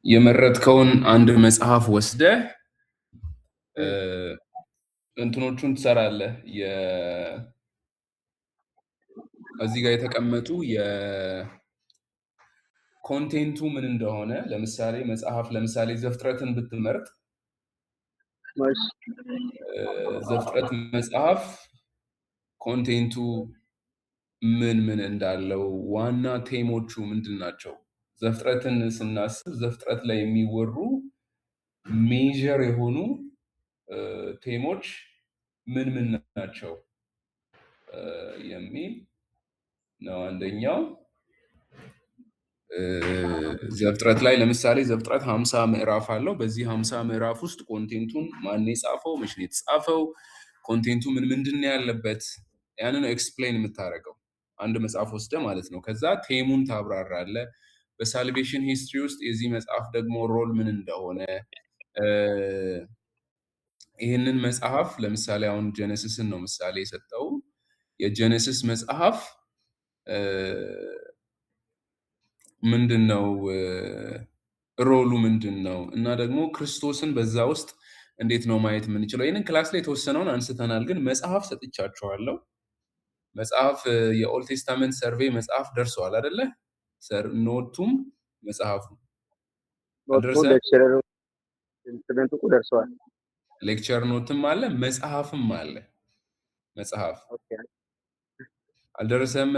የመረጥከውን አንድ መጽሐፍ ወስደህ እንትኖቹን ትሰራለህ። እዚህ ጋር የተቀመጡ የኮንቴንቱ ምን እንደሆነ ለምሳሌ ዘፍጥረትን ብትመርጥ ዘፍጥረት መጽሐፍ ኮንቴንቱ ምን እንዳለው ዋና ቴሞቹ ምንድን ናቸው? ዘፍጥረትን ስናስብ ዘፍጥረት ላይ የሚወሩ ሜጀር የሆኑ ቴሞች ምን ናቸው የሚል ነው አንደኛው። ዘፍጥረት ላይ ለምሳሌ ዘፍጥረት 50 ምዕራፍ አለው። በዚህ 50 ምዕራፍ ውስጥ ኮንቴንቱን ማን የጻፈው፣ መቼ ነው የተጻፈው፣ ኮንቴንቱ ምንድን ነው ያለበት፣ ያንን ኤክስፕሌን የምታደርገው አንድ መጽሐፍ ወስደ ማለት ነው። ከዛ ቴሙን ታብራራለህ። በሳልቬሽን ሂስትሪ ውስጥ የዚህ መጽሐፍ ደግሞ ሮል ምን እንደሆነ ይህንን መጽሐፍ ለምሳሌ አሁን ጀነሲስን ነው ምሳሌ የሰጠው። የጀነሲስ መጽሐፍ ምንድነው ሮሉ ምንድነው እና ደግሞ ክርስቶስን በዛ ውስጥ እንዴት ነው ማየት የምንችለው? ይህንን ክላስ ላይ የተወሰነውን አንስተናል፣ ግን መጽሐፍ ሰጥቻችኋለሁ። መጽሐፍ የኦልድ ቴስታመንት ሰርቬይ መጽሐፍ ደርሰዋል አይደለ? ኖቱም መጽሐፉ ሌክቸር ኖትም አለ፣ መጽሐፍም አለ። መጽሐፍ አልደረሰም?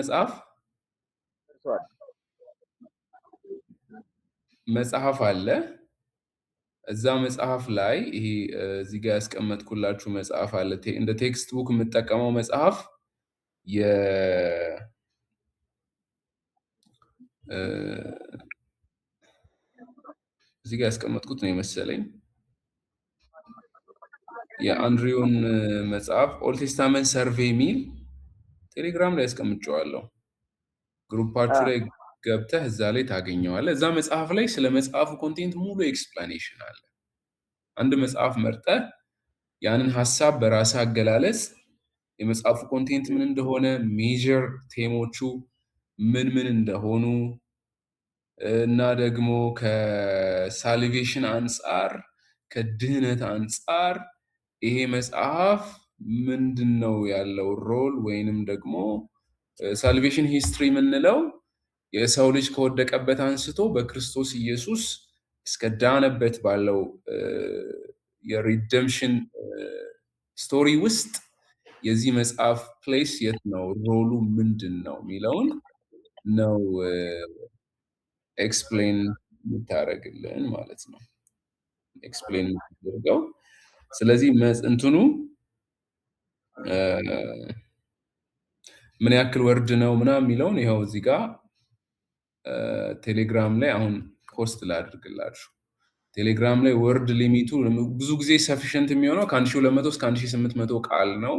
መጽሐፍ አለ። እዛ መጽሐፍ ላይ ይሄ እዚህ ጋር ያስቀመጥኩላችሁ መጽሐፍ አለ። እንደ ቴክስት ቡክ የምጠቀመው መጽሐፍ እዚህ ጋር ያስቀመጥኩት ነው የመሰለኝ የአንድሪውን መጽሐፍ ኦልድ ቴስታመንት ሰርቬይ የሚል ቴሌግራም ላይ ያስቀምጨዋለሁ። ግሩፓችሁ ላይ ገብተህ እዛ ላይ ታገኘዋለህ። እዛ መጽሐፍ ላይ ስለ መጽሐፉ ኮንቴንት ሙሉ ኤክስፕላኔሽን አለ። አንድ መጽሐፍ መርጠህ ያንን ሀሳብ በራስህ አገላለጽ የመጽሐፉ ኮንቴንት ምን እንደሆነ፣ ሜጀር ቴሞቹ ምን እንደሆኑ እና ደግሞ ከሳልቬሽን አንጻር ከድህነት አንጻር ይሄ መጽሐፍ ምንድነው ያለው ሮል ወይንም ደግሞ ሳልቬሽን ሂስትሪ የምንለው የሰው ልጅ ከወደቀበት አንስቶ በክርስቶስ ኢየሱስ እስከ ዳነበት ባለው የሪደምሽን ስቶሪ ውስጥ የዚህ መጽሐፍ ፕሌስ የት ነው፣ ሮሉ ምንድን ነው የሚለውን ነው ኤክስፕሌን የምታደርግልን ማለት ነው። ኤክስፕሌን የምታደርገው ስለዚህ እንትኑ ምን ያክል ወርድ ነው ምናምን የሚለውን ይኸው እዚህ ጋር ቴሌግራም ላይ አሁን ፖስት ላድርግላችሁ። ቴሌግራም ላይ ወርድ ሊሚቱ ብዙ ጊዜ ሰፊሽንት የሚሆነው ከ1200 እስከ 1800 ቃል ነው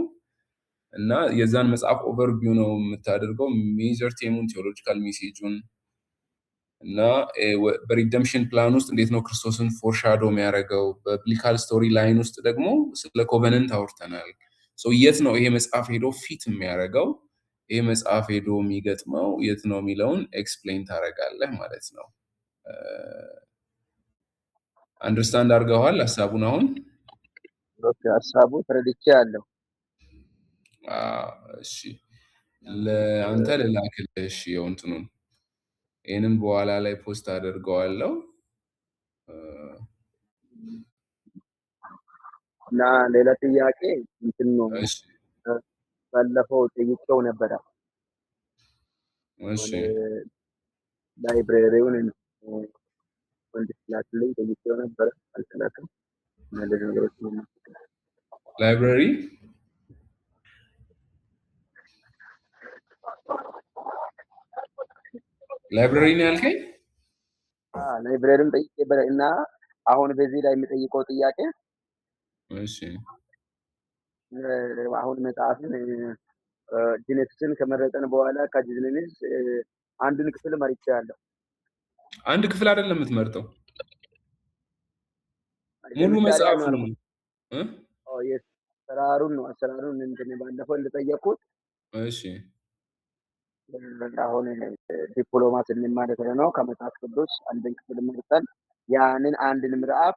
እና የዛን መጽሐፍ ኦቨርቪው ነው የምታደርገው። ሜጀር ቴሙን፣ ቴዎሎጂካል ሜሴጁን እና በሪደምሽን ፕላን ውስጥ እንዴት ነው ክርስቶስን ፎርሻዶ የሚያደርገው። በቢብሊካል ስቶሪ ላይን ውስጥ ደግሞ ስለ ኮቨነንት አውርተናል። የት ነው ይሄ መጽሐፍ ሄዶ ፊት የሚያደርገው፣ ይሄ መጽሐፍ ሄዶ የሚገጥመው የት ነው የሚለውን ኤክስፕሌን ታደርጋለህ ማለት ነው። አንደርስታንድ አድርገዋል ሀሳቡን? አሁን ሀሳቡ ተረድቼ ያለው። እሺ ለአንተ ልላክልህ። እሺ የእንትኑን ይህንን በኋላ ላይ ፖስት አደርገዋለሁ እና ሌላ ጥያቄ እንትን ነው ባለፈው ጠይቄው ነበረ። እሺ ላይብሬሪውን እንድትላክልኝ ጠይቄው ነበረ፣ አልተላከም። ማለት ነገሮች ነው ላይብሬሪ ነው ያልከኝ? ላይብሬሪውን ጠይቄ እና አሁን በዚህ ላይ የሚጠይቀው ጥያቄ እሺ አሁን መጽሐፍን ጄኔሲስን ከመረጠን በኋላ ከጄኔሲስ አንድን ክፍል መርጫለሁ። አንድ ክፍል አይደለም የምትመርጠው፣ ሙሉ መጽሐፍ ነው። አሰራሩን ነው አሰራሩን እንትን ባለፈው እንደጠየቁት። እሺ አሁን ዲፕሎማ ስንማር ነው ከመጽሐፍ ቅዱስ አንድን ክፍል መርጠን ያንን አንድን ምዕራፍ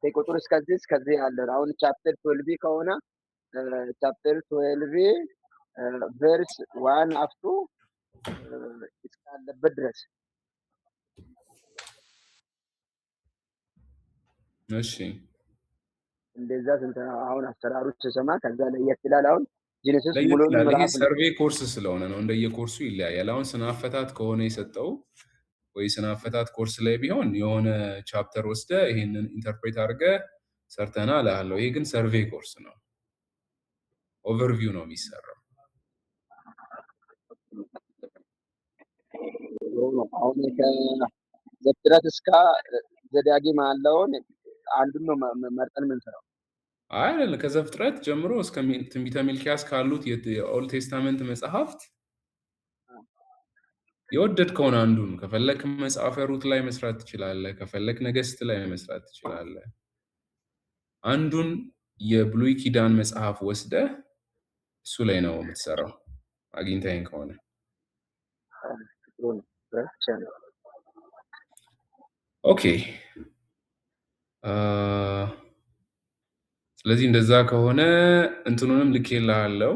ከቁጥር እስከዚህ ያለው አሁን ቻፕተር 12 ከሆነ ቻፕተር 12 ቨርስ 1 አፍቱ እስካለበት ድረስ እሺ እንደዛ ስንት አሁን አሰራሮች ስሰማ ከዛ ለየት ይላል። አሁን ጄኔሲስ ለየት ሙሉውን ይላል። ይሄ ምዕራፍ ሰርቬይ ኮርስ ስለሆነ ነው፣ እንደየኮርሱ ይለያያል። አሁን ስነ አፈታት ከሆነ የሰጠው ወይ ስነ አፈታት ኮርስ ላይ ቢሆን የሆነ ቻፕተር ወስደ ይሄንን ኢንተርፕሬት አድርገ ሰርተና እልሃለሁ። ይሄ ግን ሰርቬይ ኮርስ ነው፣ ኦቨርቪው ነው የሚሰራው። አሁን ከዘፍጥረት እስከ ዘዳግም ያለውን አንዱን ነው መርጠን የምንሰራው። አይ አይደለም፣ ከዘፍጥረት ጀምሮ እስከ ትንቢተ ሚልክያስ ካሉት የኦልድ ቴስታመንት መጽሐፍት የወደድከውን አንዱን ከፈለክ መጽሐፈ ሩት ላይ መስራት ትችላለህ፣ ከፈለክ ነገሥት ላይ መስራት ትችላለህ። አንዱን የብሉይ ኪዳን መጽሐፍ ወስደህ እሱ ላይ ነው የምትሰራው አግኝተኸኝ ከሆነ። ኦኬ ስለዚህ እንደዛ ከሆነ እንትኑንም ልኬልሃለሁ።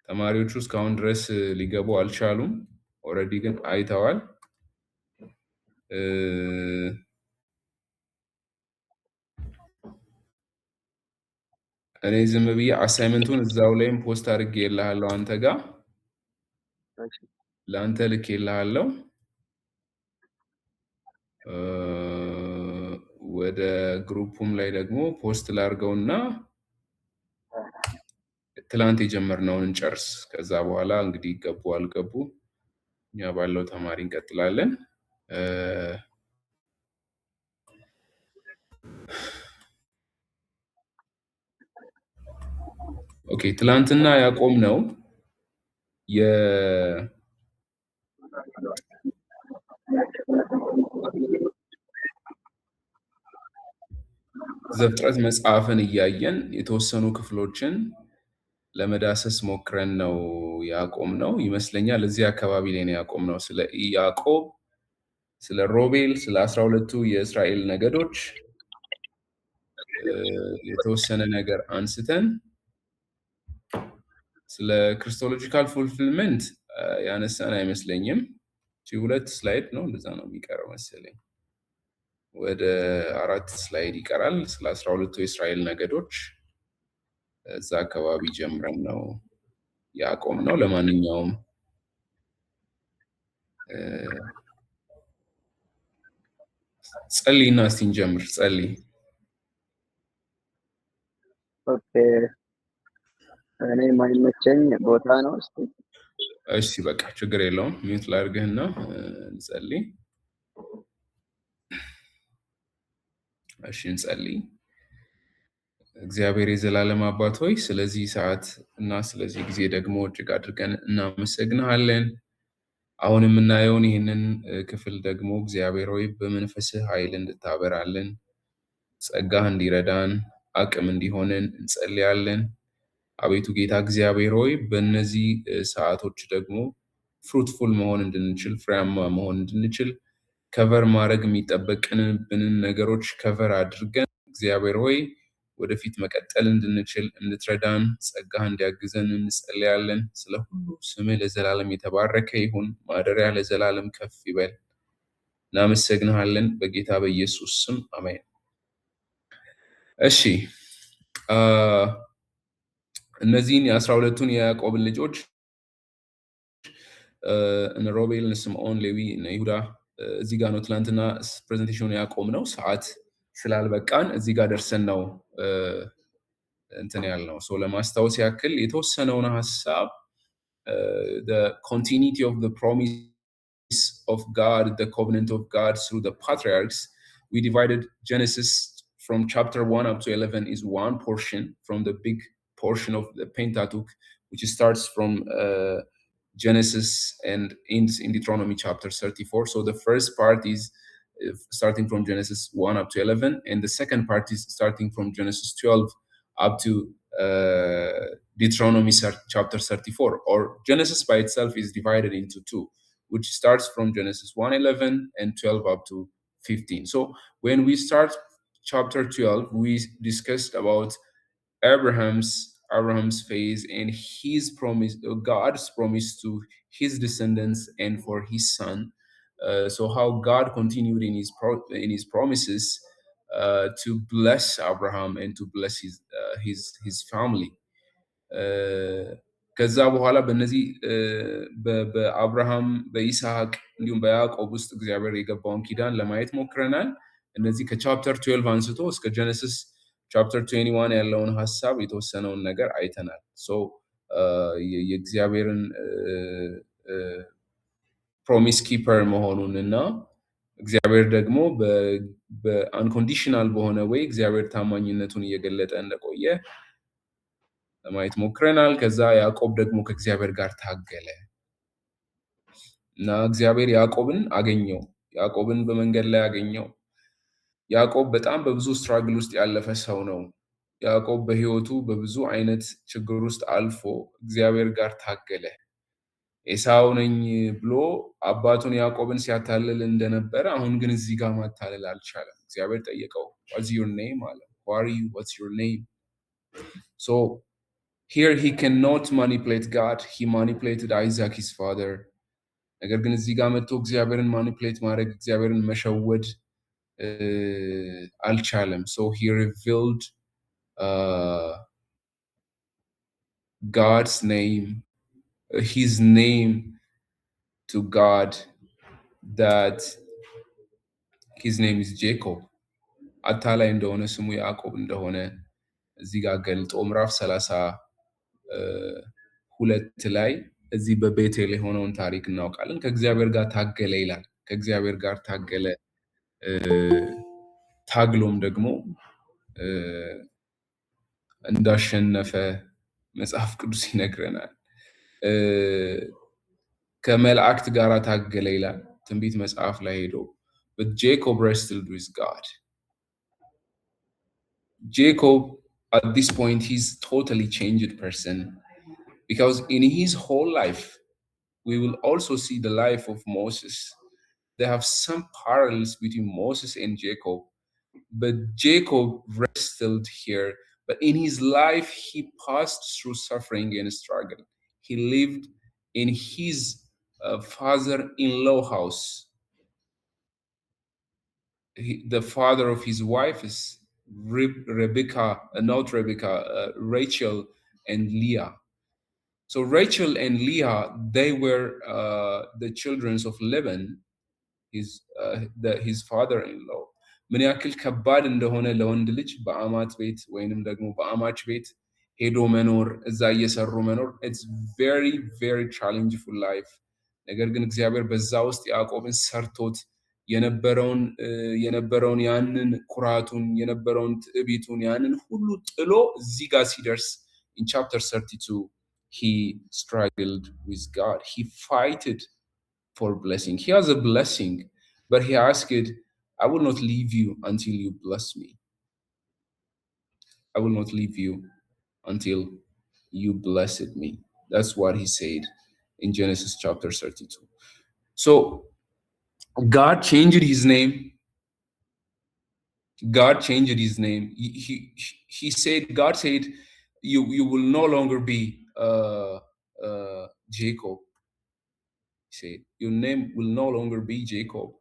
ተማሪዎቹ እስካሁን ድረስ ሊገቡ አልቻሉም። ኦልሬዲ ግን አይተዋል። እኔ ዝም ብዬ አሳይመንቱን እዛው ላይም ፖስት አድርጌልሃለሁ አንተ ጋር ለአንተ ልኬልሃለሁ። ወደ ግሩፑም ላይ ደግሞ ፖስት ላድርገውና ትላንት የጀመርነውን እንጨርስ። ከዛ በኋላ እንግዲህ ገቡ አልገቡ እኛ ባለው ተማሪ እንቀጥላለን። ኦኬ ትላንትና ያቆምነው ዘፍጥረት መጽሐፍን እያየን የተወሰኑ ክፍሎችን ለመዳሰስ ሞክረን ነው ያቆምነው ይመስለኛል። እዚህ አካባቢ ላይ ነው ያቆምነው። ስለ ያዕቆብ፣ ስለ ሮቤል፣ ስለ 12ቱ የእስራኤል ነገዶች የተወሰነ ነገር አንስተን ስለ ክሪስቶሎጂካል ፉልፊልመንት ያነሳን አይመስለኝም። ሁለት ስላይድ ነው እንደዛ ነው የሚቀረው መሰለኝ። ወደ 4 ስላይድ ይቀራል። ስለ 12ቱ የእስራኤል ነገዶች እዛ አካባቢ ጀምረን ነው ያቆምነው። ለማንኛውም ጸልይና እስቲ እንጀምር። ጸልይ። ኦኬ እኔ የማይመቸኝ ቦታ ነው። እሺ በቃ ችግር የለውም። ሚዩት ላድርግህና እንጸልይ። እሺ እንጸልይ። እግዚአብሔር የዘላለም አባት ሆይ ስለዚህ ሰዓት እና ስለዚህ ጊዜ ደግሞ እጅግ አድርገን እናመሰግንሃለን። አሁን የምናየውን ይህንን ክፍል ደግሞ እግዚአብሔር ሆይ በመንፈስህ ኃይል እንድታበራልን፣ ጸጋህ እንዲረዳን፣ አቅም እንዲሆንን እንጸልያለን። አቤቱ ጌታ እግዚአብሔር ሆይ በእነዚህ ሰዓቶች ደግሞ ፍሩትፉል መሆን እንድንችል፣ ፍሬያማ መሆን እንድንችል ከቨር ማድረግ የሚጠበቅብንን ነገሮች ከቨር አድርገን እግዚአብሔር ሆይ ወደፊት መቀጠል እንድንችል እንድትረዳን ጸጋህ እንዲያግዘን እንጸልያለን። ስለ ሁሉ ስምህ ለዘላለም የተባረከ ይሁን። ማደሪያ ለዘላለም ከፍ ይበል። እናመሰግንሃለን በጌታ በኢየሱስ ስም አሜን። እሺ እነዚህን የ12ቱን የያዕቆብን ልጆች እነ ሮቤል፣ እነ ስምዖን፣ ሌዊ፣ እነ ይሁዳ እዚህ ጋር ነው ትናንትና ፕሬዘንቴሽኑን ያቆምነው። ሰዓት ስላልበቃን እዚህ ጋር ደርሰን ነው እንትን ያልነው። ለማስታወስ ያክል የተወሰነውን ሀሳብ the continuity of the promise of God, the covenant of God through the patriarchs. We divided Genesis from chapter 1 up to 11 is one portion from the big portion of the Pentateuch, which starts from Genesis and ends in Deuteronomy chapter 34. So the first part is starting from Genesis 1 up to 11, and the second part is starting from Genesis 12 up to Deuteronomy chapter 34. Or Genesis by itself is divided into two, which starts from Genesis 1:11 and 12 up to 15. So when we start chapter 12, we discussed about Abraham's phase and his promise, God's promise to his descendants and for his son. So how God continued in his promises to bless Abraham and to bless his family. ከዛ በኋላ በእነዚህ በአብርሃም በይስሐቅ እንዲሁም በያዕቆብ ውስጥ እግዚአብሔር የገባውን ኪዳን ለማየት ሞክረናል። እነዚህ ከቻፕተር 12 አንስቶ እስከ ጀነሲስ ቻፕተር 21 ያለውን ሀሳብ የተወሰነውን ነገር አይተናል። ሶ የእግዚአብሔርን ፕሮሚስ ኪፐር መሆኑን እና እግዚአብሔር ደግሞ በአንኮንዲሽናል በሆነ ወይ እግዚአብሔር ታማኝነቱን እየገለጠ እንደቆየ ለማየት ሞክረናል። ከዛ ያዕቆብ ደግሞ ከእግዚአብሔር ጋር ታገለ እና እግዚአብሔር ያዕቆብን አገኘው። ያዕቆብን በመንገድ ላይ አገኘው። ያዕቆብ በጣም በብዙ ስትራግል ውስጥ ያለፈ ሰው ነው። ያዕቆብ በህይወቱ በብዙ አይነት ችግር ውስጥ አልፎ እግዚአብሔር ጋር ታገለ። ኤሳው ነኝ ብሎ አባቱን ያዕቆብን ሲያታልል እንደነበረ አሁን ግን እዚህ ጋር ማታለል አልቻለም። እግዚአብሔር ጠየቀው what's your name አለ። who are you? what's your name? So here he cannot manipulate God. He manipulated Isaac his father. ነገር ግን እዚህ ጋር መጥቶ እግዚአብሔርን ማኒፕሌት ማድረግ እግዚአብሔርን መሸወድ አልቻለም። So he revealed God's name, his name to God, that his name is Jacob. አታላይ እንደሆነ ስሙ ያዕቆብ እንደሆነ እዚህ ጋር ገልጦ ምዕራፍ 32 ላይ እዚህ በቤቴል የሆነውን ታሪክ እናውቃለን። ከእግዚአብሔር ጋር ታገለ ይላል። ከእግዚአብሔር ጋር ታገለ። ታግሎም ደግሞ እንዳሸነፈ መጽሐፍ ቅዱስ ይነግረናል። ከመላእክት ጋር ታገለ ይላል ትንቢት መጽሐፍ ላይ ሄዶ but Jacob wrestled with God. Jacob at this point he's totally changed person, because in his whole life we will also see the life of Moses. They have some parallels between Moses and Jacob, but Jacob wrestled here, but in his life he passed through suffering and struggle. He lived in his father-in-law house. The father of his wife is Rachel and Leah. So Rachel and Leah, they were the children of Laban, his father-in-law. ምን ያክል ከባድ እንደሆነ ለወንድ ልጅ በአማት ቤት ወይንም ደግሞ በአማች ቤት ሄዶ መኖር፣ እዛ እየሰሩ መኖር፣ it's very very challenging life። ነገር ግን እግዚአብሔር በዛ ውስጥ ያዕቆብን ሰርቶት የነበረውን ያንን ኩራቱን የነበረውን ትዕቢቱን ያንን ሁሉ ጥሎ እዚህ ጋር ሲደርስ in chapter 32 he struggled with God. He fighted for blessing. He has a blessing, but he asked, I will not leave you until you bless me. I will not leave you until you blessed me. That's what he said in Genesis chapter 32. So God changed his name. God changed his name. He said, God said, you will no longer be Jacob. He said, your name will no longer be Jacob.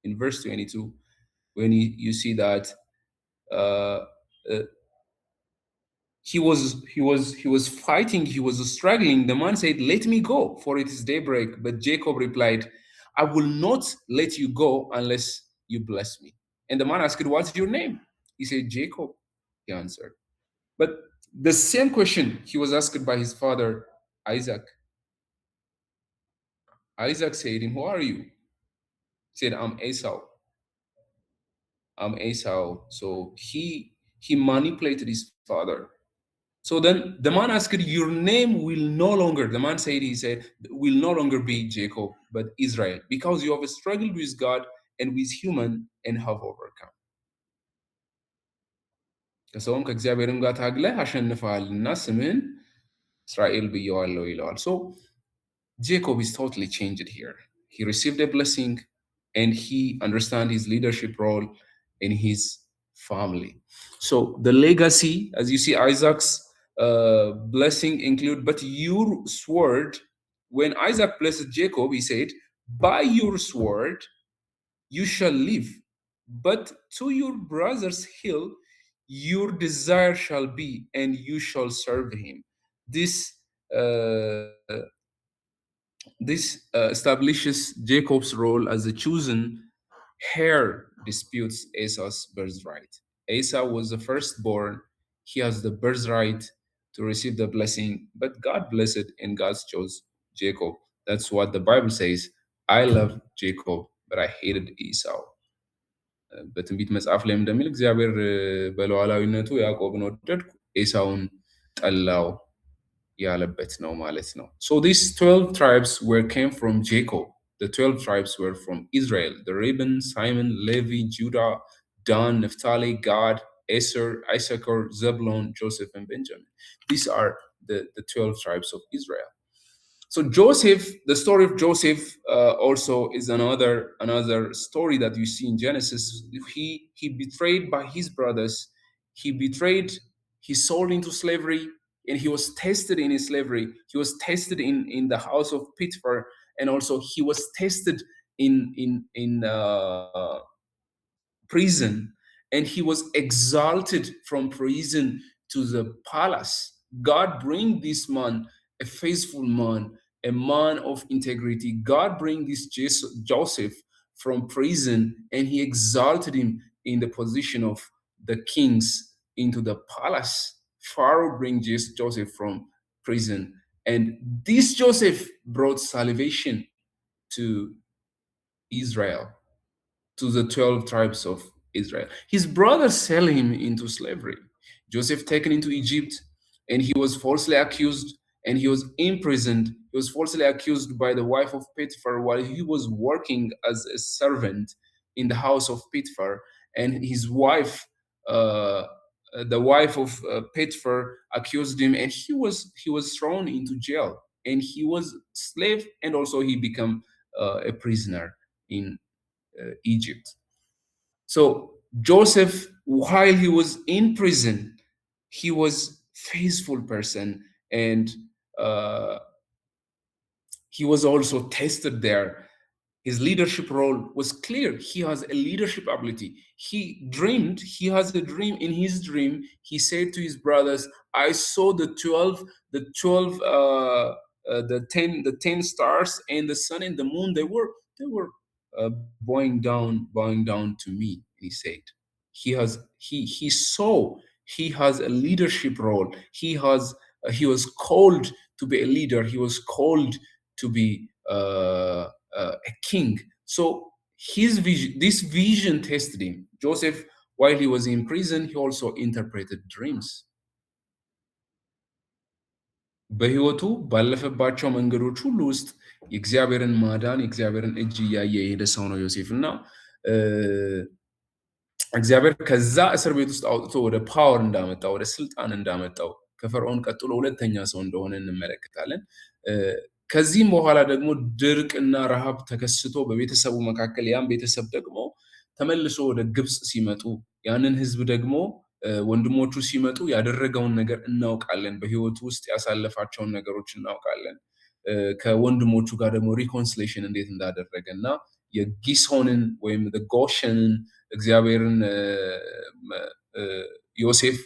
In verse 22, when you see that he was fighting, he was struggling. The man said, let me go, for it is daybreak. But Jacob replied, I will not let you go unless you bless me. And the man asked, what's your name? He said, Jacob, he answered. But the same question he was asked by his father, Isaac. Isaac said, who are you? He said, I'm Esau. I'm Esau. So he manipulated his father. So then the man asked, your name will no longer, the man said, will no longer be Jacob, but Israel, because you have struggled with God and with human and have overcome. ከሰውም ከእግዚአብሔርም ጋር ታግለህ አሸንፈሃልና ስምህን እስራኤል ብየዋለሁ ይለዋል። So Jacob is totally changed here. He received a blessing, and he understand his leadership role in his family. So the legacy, as you see, Isaac's blessing include, but your sword, when Isaac blessed Jacob, he said, by your sword you shall live, but to your brother's hill your desire shall be, and you shall serve him. This uh, establishes Jacob's role as the chosen heir disputes Esau's birthright. Esau was the firstborn. He has the birthright to receive the blessing, but God blessed and God chose Jacob. That's what the Bible says. I loved Jacob, but I hated Esau. በትንቢት መጽሐፍ ላይም እንደሚል እግዚአብሔር በሉዓላዊነቱ ያዕቆብን ወደድኩ ኤሳውን ጠላው ያለበት ነው ማለት ነው። So these 12 tribes were came from Jacob. The 12 tribes were from Israel. The Reuben, Simon, Levi, Judah, Dan, Naphtali, Gad, Aser, Issachar, Zebulun, Joseph, and Benjamin. These are the 12 tribes of Israel. So Joseph, the story of Joseph also is another story that you see in Genesis. He betrayed by his brothers. He betrayed. He sold into slavery, and he was tested in his slavery. He was tested in the house of Potiphar, and also he was tested in prison, and he was exalted from prison to the palace. God bring this man, a faithful man, a man of integrity. God bring this Joseph from prison, and he exalted him in the position of the kings into the palace. Pharaoh bring Joseph from prison, and this Joseph brought salvation to Israel, to the 12 tribes of Israel. His brothers sell him into slavery. Joseph taken into Egypt, and he was falsely accused, and he was imprisoned. He was falsely accused by the wife of Potiphar while he was working as a servant in the house of Potiphar, and his wife, the wife of Potiphar, accused him, and he was thrown into jail, and he was slave, and also he became a prisoner in Egypt. So Joseph, while he was in prison, he was faithful person, and uh, he was also tested there. His leadership role was clear. He has a leadership ability. He dreamed, he has a dream. In his dream, he said to his brothers, I saw the 12, the 10 stars and the sun and the moon. They were bowing down to me. He said, he saw he has a leadership role. He was called to be a leader. He was called to be a king. So this vision tested him. Joseph, while he was in prison, he also interpreted dreams. በህይወቱ ባለፈባቸው መንገዶች ሁሉ ውስጥ የእግዚአብሔርን ማዳን የእግዚአብሔርን እጅ እያየ የሄደ ሰው ነው ዮሴፍ እና እግዚአብሔር ከዛ እስር ቤት ውስጥ አውጥቶ ወደ ፓወር እንዳመጣው ወደ ስልጣን እንዳመጣው ከፈርዖን ቀጥሎ ሁለተኛ ሰው እንደሆነ እንመለከታለን። ከዚህም በኋላ ደግሞ ድርቅና ረሃብ ተከስቶ በቤተሰቡ መካከል ያን ቤተሰብ ደግሞ ተመልሶ ወደ ግብጽ ሲመጡ ያንን ህዝብ ደግሞ ወንድሞቹ ሲመጡ ያደረገውን ነገር እናውቃለን። በህይወቱ ውስጥ ያሳለፋቸውን ነገሮች እናውቃለን። ከወንድሞቹ ጋር ደግሞ ሪኮንሲሌሽን እንዴት እንዳደረገና የጊሶንን ወይም ጎሸንን እግዚአብሔርን ዮሴፍ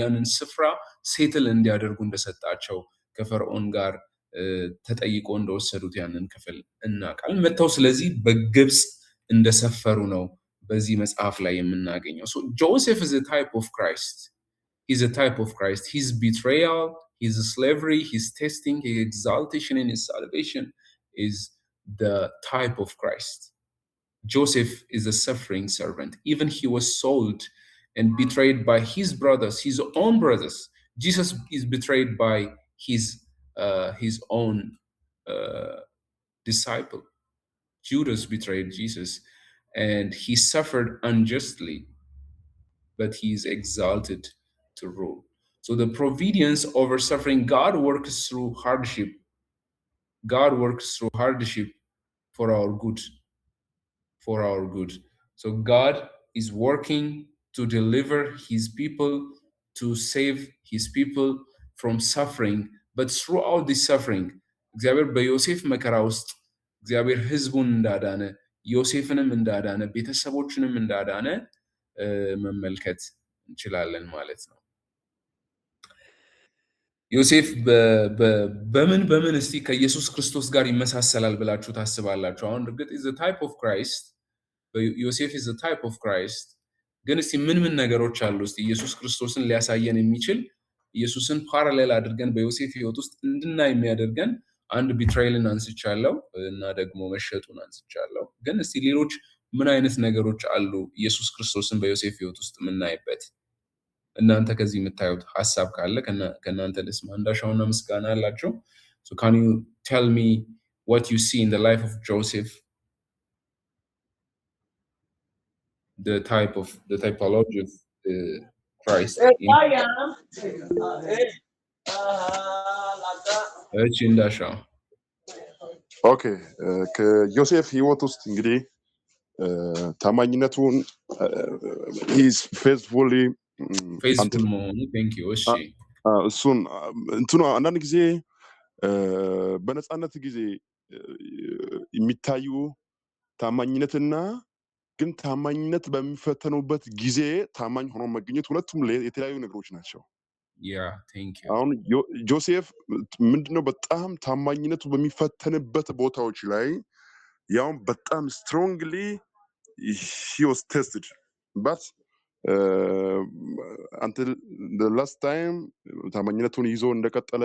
ያንን ስፍራ ሴትል እንዲያደርጉ እንደሰጣቸው ከፈርዖን ጋር ተጠይቆ እንደወሰዱት ያንን ክፍል እናውቃለን። መተው ስለዚህ በግብጽ እንደሰፈሩ ነው በዚህ መጽሐፍ ላይ የምናገኘው። So Joseph is a type of Christ. He's a type of Christ. His betrayal, his slavery, his testing, his exaltation, and his salvation is the type of Christ. Joseph is a suffering servant. Even he was sold and betrayed by his brothers, his own brothers. Jesus is betrayed by his own disciple. Judas betrayed Jesus, and he suffered unjustly, but he is exalted to rule. So the providence over suffering, God works through hardship. God works through hardship for our good. for our good. So God is working to deliver his people, to save his people from suffering. But throughout this suffering, እግዚአብሔር በዮሴፍ መከራ ውስጥ እግዚአብሔር ህዝቡን እንዳዳነ ዮሴፍንም እንዳዳነ ቤተሰቦችንም እንዳዳነ መመልከት እንችላለን ማለት ነው። ዮሴፍ በምን እስቲ ከኢየሱስ ክርስቶስ ጋር ይመሳሰላል ብላችሁ ታስባላችሁ? አሁን እርግጥ is the type of Christ ዮሴፍ is the type of Christ ግን እስቲ ምን ነገሮች አሉ እስቲ ኢየሱስ ክርስቶስን ሊያሳየን የሚችል ኢየሱስን ፓራሌል አድርገን በዮሴፍ ህይወት ውስጥ እንድናይ የሚያደርገን አንድ ቢትራይልን አንስቻለሁ እና ደግሞ መሸጡን አንስቻለሁ። ግን እስቲ ሌሎች ምን አይነት ነገሮች አሉ ኢየሱስ ክርስቶስን በዮሴፍ ህይወት ውስጥ የምናይበት? እናንተ ከዚህ የምታዩት ሐሳብ ካለ ከናንተ ልስማ። እንዳሻውና ምስጋና አላችሁ። So can you tell me what you see in the life of Joseph? The typology of Christ. እንዳሻው ኦኬ ከዮሴፍ ህይወት ውስጥ እንግዲህ ታማኝነቱን is faithfully ፌስቡክ መሆኑ ቴንክ ዩ። እሺ እሱን እንትኑ አንዳንድ ጊዜ በነፃነት ጊዜ የሚታዩ ታማኝነትና ግን ታማኝነት በሚፈተኑበት ጊዜ ታማኝ ሆኖ መገኘት ሁለቱም የተለያዩ ነገሮች ናቸው። ያ ቴንክ ዩ። አሁን ጆሴፍ ምንድነው በጣም ታማኝነቱ በሚፈተንበት ቦታዎች ላይ ያው በጣም strongly he was tested but until the last time ታማኝነቱን ይዞ እንደቀጠለ